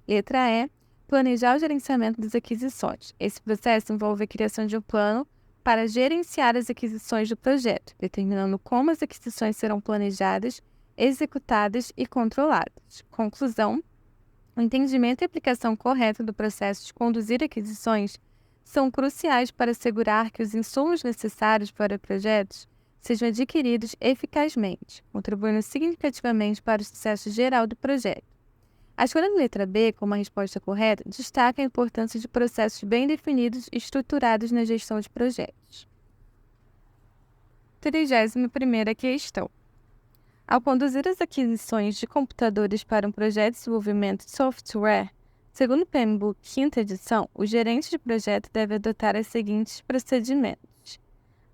B: Letra E. Planejar o gerenciamento das aquisições. Esse processo envolve a criação de um plano para gerenciar as aquisições do projeto, determinando como as aquisições serão planejadas, executadas e controladas. Conclusão. O entendimento e aplicação correta do processo de conduzir aquisições são cruciais para assegurar que os insumos necessários para projetos sejam adquiridos eficazmente, contribuindo significativamente para o sucesso geral do projeto. A escolha da letra B como a resposta correta destaca a importância de processos bem definidos e estruturados na gestão de projetos. 31ª questão. Ao conduzir as aquisições de computadores para um projeto de desenvolvimento de software, segundo o PMBOK 5ª edição, o gerente de projeto deve adotar os seguintes procedimentos.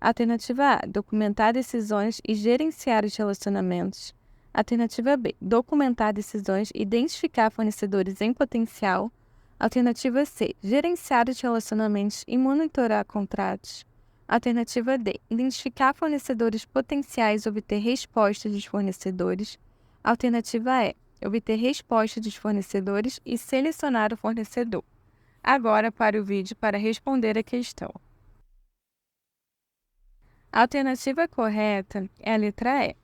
B: Alternativa A. Documentar decisões e gerenciar os relacionamentos. Alternativa B. Documentar decisões e identificar fornecedores em potencial. Alternativa C. Gerenciar os relacionamentos e monitorar contratos. Alternativa D. Identificar fornecedores potenciais e obter respostas dos fornecedores. Alternativa E. Obter respostas dos fornecedores e selecionar o fornecedor. Agora para o vídeo para responder a questão. A alternativa correta é a letra E.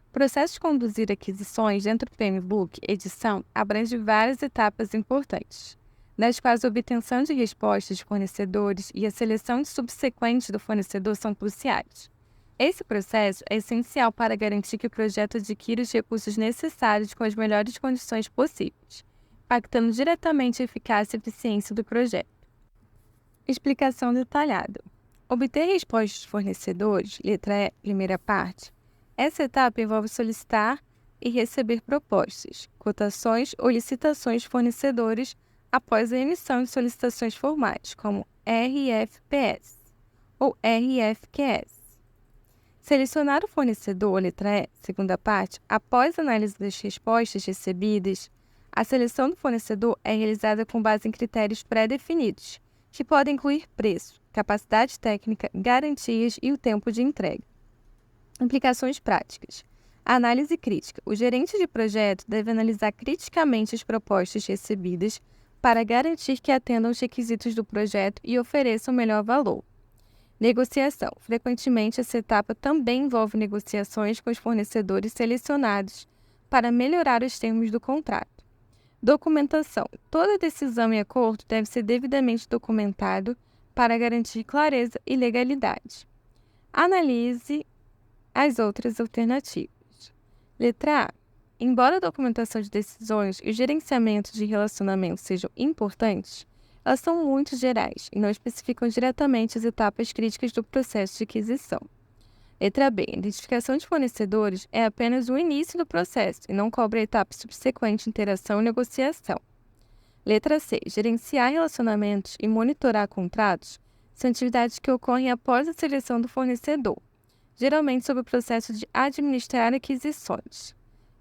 B: O processo de conduzir aquisições dentro do PMBOK edição abrange várias etapas importantes, das quais a obtenção de respostas de fornecedores e a seleção de subsequentes do fornecedor são cruciais. Esse processo é essencial para garantir que o projeto adquira os recursos necessários com as melhores condições possíveis, impactando diretamente a eficácia e eficiência do projeto. Explicação detalhada. Obter respostas de fornecedores, letra E, primeira parte. Essa etapa envolve solicitar e receber propostas, cotações ou licitações de fornecedores após a emissão de solicitações formais, como RFPS ou RFQS. Selecionar o fornecedor, letra E, segunda parte, após a análise das respostas recebidas, a seleção do fornecedor é realizada com base em critérios pré-definidos, que podem incluir preço, capacidade técnica, garantias e o tempo de entrega. Implicações práticas. A análise crítica. O gerente de projeto deve analisar criticamente as propostas recebidas para garantir que atendam os requisitos do projeto e ofereçam o melhor valor. Negociação. Frequentemente, essa etapa também envolve negociações com os fornecedores selecionados para melhorar os termos do contrato. Documentação. Toda decisão e acordo deve ser devidamente documentado para garantir clareza e legalidade. Analise as outras alternativas. Letra A. Embora a documentação de decisões e o gerenciamento de relacionamentos sejam importantes, elas são muito gerais e não especificam diretamente as etapas críticas do processo de aquisição. Letra B. A identificação de fornecedores é apenas o início do processo e não cobre a etapa subsequente de interação e negociação. Letra C. Gerenciar relacionamentos e monitorar contratos são atividades que ocorrem após a seleção do fornecedor, geralmente sob o processo de administrar aquisições.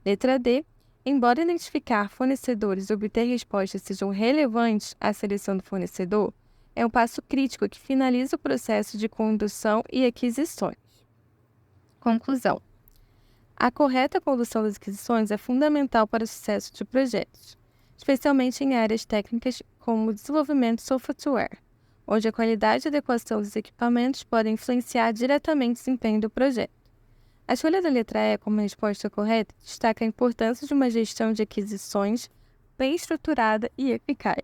B: Letra D. Embora identificar fornecedores e obter respostas sejam relevantes à seleção do fornecedor, é um passo crítico que finaliza o processo de condução e aquisições. Conclusão. A correta condução das aquisições é fundamental para o sucesso de projetos, especialmente em áreas técnicas como o desenvolvimento de software, onde a qualidade e adequação dos equipamentos podem influenciar diretamente o desempenho do projeto. A escolha da letra E como resposta correta destaca a importância de uma gestão de aquisições bem estruturada e eficaz.